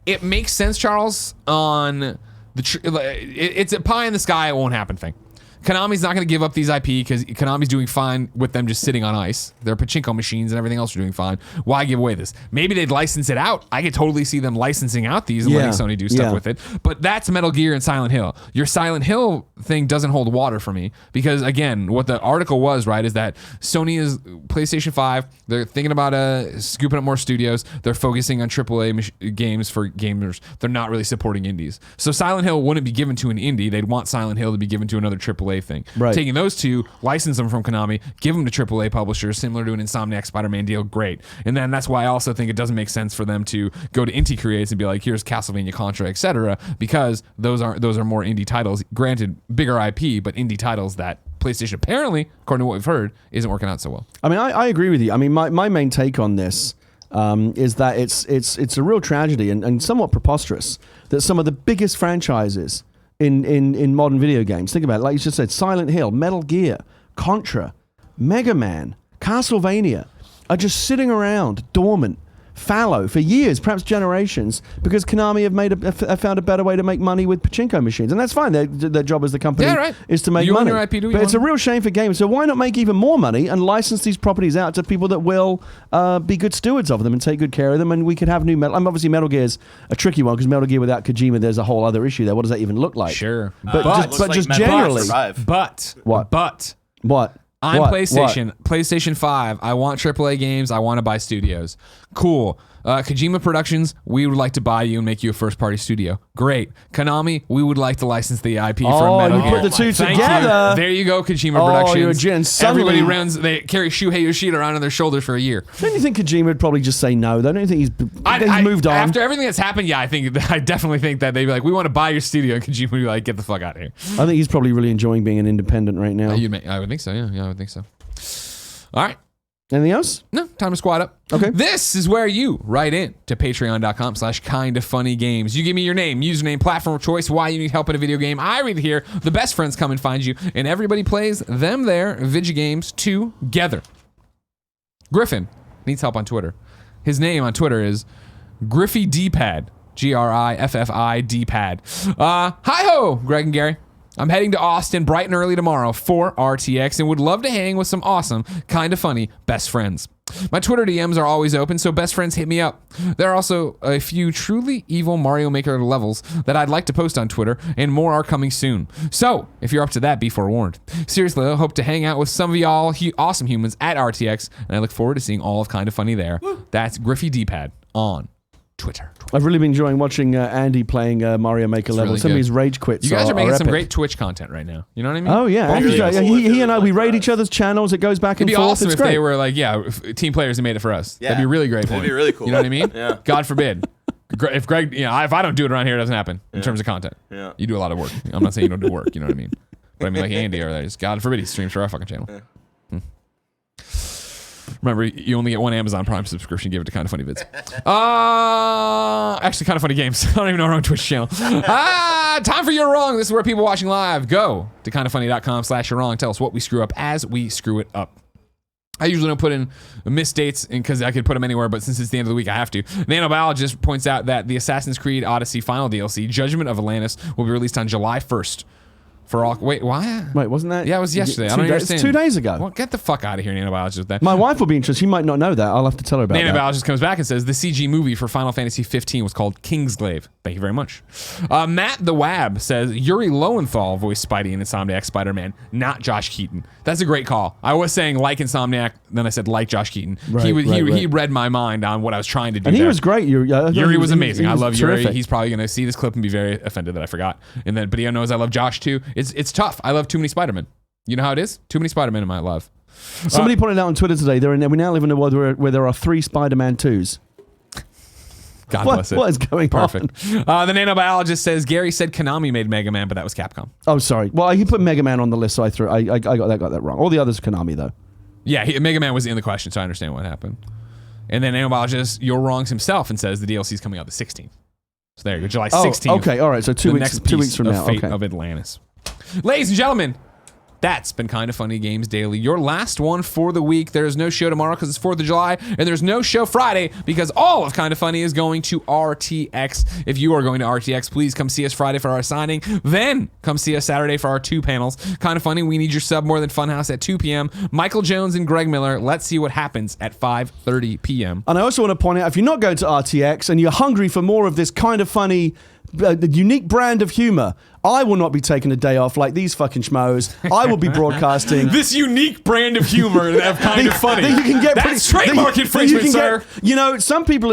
it makes sense, Charles, on it's a pie in the sky, it won't happen thing. Konami's not going to give up these IP because Konami's doing fine with them just sitting on ice. Their pachinko machines and everything else are doing fine. Why give away this? Maybe they'd license it out. I could totally see them licensing out these and letting Sony do stuff with it. But that's Metal Gear and Silent Hill. Your Silent Hill thing doesn't hold water for me because, again, what the article was, right, is that Sony is PlayStation 5. They're thinking about scooping up more studios. They're focusing on AAA games for gamers. They're not really supporting indies. So Silent Hill wouldn't be given to an indie. They'd want Silent Hill to be given to another AAA thing. Right. Taking those two, license them from Konami, give them to AAA publishers, similar to an Insomniac Spider-Man deal, great. And then that's why I also think it doesn't make sense for them to go to Inti Creates and be like, here's Castlevania, Contra, etc., because those are more indie titles. Granted, bigger IP, but indie titles that PlayStation apparently, according to what we've heard, isn't working out so well. I mean, I agree with you. I mean, my main take on this is that it's a real tragedy and somewhat preposterous that some of the biggest franchises in modern video games. Think about it. Like you just said, Silent Hill, Metal Gear, Contra, Mega Man, Castlevania are just sitting around dormant, fallow for years, perhaps generations, because Konami have found a better way to make money with pachinko machines. And that's fine. Their job as the company is to make you money. Own your IP, but it's a real shame for gamers. So why not make even more money and license these properties out to people that will be good stewards of them and take good care of them, and we could have new Metal... obviously, Metal Gear's a tricky one, because Metal Gear without Kojima, there's a whole other issue there. What does that even look like? Sure. But just generally... What? I'm PlayStation 5. I want AAA games. I want to buy studios. Cool. Kojima Productions, we would like to buy you and make you a first-party studio. Great. Konami, we would like to license the IP for Metal Gear. You put the two together. There you go, Kojima Productions. You're a gen. Everybody they carry Shuhei Yoshida around on their shoulders for a year. Don't you think Kojima would probably just say no? Don't you think he's moved on? After everything that's happened, I definitely think that they'd be like, we want to buy your studio, and Kojima would be like, get the fuck out of here. I think he's probably really enjoying being an independent right now. I would think so, yeah, I would think so. All right. Anything else? No, time to squat up. Okay. This is where you write in to patreon.com/kindafunnygames. You give me your name, username, platform of choice, why you need help in a video game. I read it here. The best friends come and find you, and everybody plays them their video games together. Griffin needs help on Twitter. His name on Twitter is GriffiDPad. GriffiDPad. Hi-ho, Greg and Gary. I'm heading to Austin bright and early tomorrow for RTX and would love to hang with some awesome, kind of funny best friends. My Twitter DMs are always open, so best friends hit me up. There are also a few truly evil Mario Maker levels that I'd like to post on Twitter, and more are coming soon. So, if you're up to that, be forewarned. Seriously, I hope to hang out with some of y'all awesome humans at RTX, and I look forward to seeing all of Kind of Funny there. That's GriffiDPad on Twitter. I've really been enjoying watching Andy playing Mario Maker levels. Really some of his rage quits. You guys are making some epic. great Twitch content right now. You know what I mean? Oh yeah, he and I, we raid each other's channels. It goes back and forth. It'd be awesome it's if great. they were like, team players who made it for us. Yeah. That'd be really great. That'd be really cool. You know what I mean? Yeah. God forbid. If Greg, if I don't do it around here, it doesn't happen in terms of content. Yeah. You do a lot of work. I'm not saying you don't do work. You know what I mean? But I mean, like Andy or that. God forbid he streams for our fucking channel. Yeah. Remember, you only get one Amazon Prime subscription. Give it to Kind of Funny Vids. Actually, Kind of Funny Games. I don't even know our own Twitch channel. Time for You're Wrong. This is where people watching live go to kindoffunny.com/you're wrong. Tell us what we screw up as we screw it up. I usually don't put in misdates because I could put them anywhere, but since it's the end of the week, I have to. Nanobiologist points out that the Assassin's Creed Odyssey final DLC, Judgment of Atlantis, will be released on July 1st. For all, wait, why? Wait, wasn't that? Yeah, it was yesterday. I don't understand. 2 days ago. Well, get the fuck out of here, Nanobiologist, with that. My wife will be interested. She might not know that. I'll have to tell her about that. Nanobiologist comes back and says the CG movie for Final Fantasy 15 was called Kingsglaive. Thank you very much. Matt the Wab says Yuri Lowenthal voiced Spidey in Insomniac Spider-Man, not Josh Keaton. That's a great call. I was saying like Insomniac, then I said like Josh Keaton. Right, he read my mind on what I was trying to do. And he there. was great. Yuri was amazing. I love terrific. Yuri. He's probably going to see this clip and be very offended that I forgot. But he knows I love Josh too. It's tough. I love too many Spider-Men. You know how it is? Too many Spider-Men in my life. Somebody pointed out on Twitter today, we now live in a world where there are 3 Spider-Man 2s. God bless it. What is going Perfect. The nanobiologist says Gary said Konami made Mega Man, but that was Capcom. Oh, sorry. Well, he put Mega Man on the list, so I got that wrong. All the others are Konami, though. Yeah, Mega Man was in the question, so I understand what happened. And then nanobiologist You're Wrongs himself and says the DLC is coming out the 16th. So there you go, July 16th. Okay, all right. So 2 weeks. Next 2 weeks from now. Fate Okay. of Atlantis. Ladies and gentlemen, That's been Kinda Funny Games Daily, your last one for the week. There's no show tomorrow because it's 4th of July, and there's no show Friday because all of Kinda Funny is going to RTX. If you are going to RTX, please come see us Friday for our signing. Then come see us Saturday for our 2 panels. Kinda Funny, We Need Your Sub More Than Funhaus at 2 p.m. Michael Jones and Greg Miller, Let's See What Happens at 5:30 p.m. And I also want to point out, if you're not going to RTX and you're hungry for more of this Kinda Funny, the unique brand of humor, I will not be taking a day off like these fucking schmoes. I will be broadcasting this unique brand of humor of Kinda Funny. That you can get That's trademark infringement, sir. Some people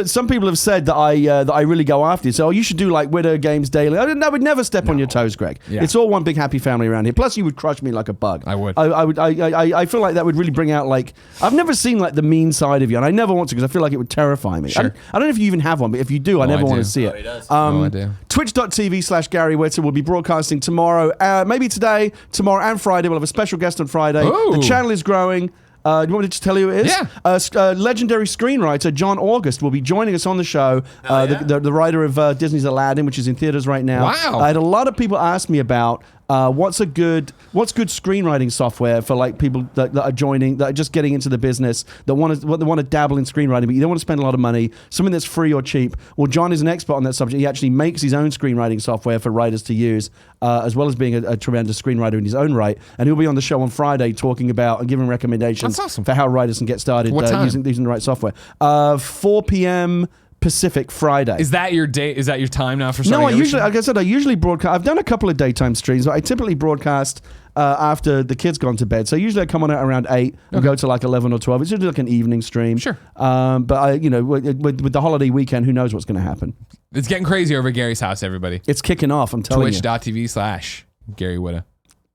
have said that I really go after you. So you should do like Widow Games Daily. I would never step on your toes, Greg. Yeah. It's all one big happy family around here. Plus, you would crush me like a bug. I would. I feel like that would really bring out like I've never seen like the mean side of you, and I never want to because I feel like it would terrify me. Sure. I don't know if you even have one, but if you do, I never want to see it. he does. I do. Twitch.tv/Gary Witter will be broadcasting tomorrow. Maybe today, tomorrow, and Friday. We'll have a special guest on Friday. Ooh. The channel is growing. Do you want me to just tell you who it is? Yeah. Legendary screenwriter John August will be joining us on the show. The writer of Disney's Aladdin, which is in theaters right now. Wow. I had a lot of people ask me about what's good screenwriting software for like people that are joining, that are just getting into the business, that want to dabble in screenwriting, but you don't want to spend a lot of money, something that's free or cheap. Well, John is an expert on that subject. He actually makes his own screenwriting software for writers to use, as well as being a tremendous screenwriter in his own right. And he'll be on the show on Friday talking about and giving recommendations for how writers can get started using the right software. 4 p.m. Pacific Friday. Is that your day? Is that your time now for starting? No, like I said, I usually broadcast. I've done a couple of daytime streams, but I typically broadcast after the kids gone to bed. So usually I come on at around 8 and go to like 11 or 12. It's usually like an evening stream. Sure. But with the holiday weekend, who knows what's going to happen? It's getting crazy over at Gary's house, everybody. It's kicking off, I'm telling you. Twitch.tv/Gary Witta.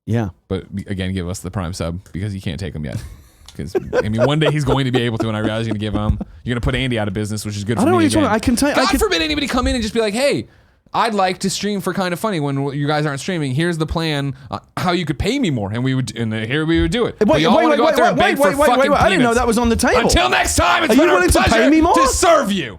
Yeah. But again, give us the Prime sub because you can't take them yet. Because I mean, one day he's going to be able to, and I realize you're going to give him. You're going to put Andy out of business, which is good for me. I don't know what I can tell you. God forbid anybody come in and just be like, "Hey, I'd like to stream for Kinda Funny when you guys aren't streaming. Here's the plan, how you could pay me more, and here we would do it." Wait, I didn't know that was on the table. Until next time, it's Are you been our willing to pleasure pay me more? to serve you.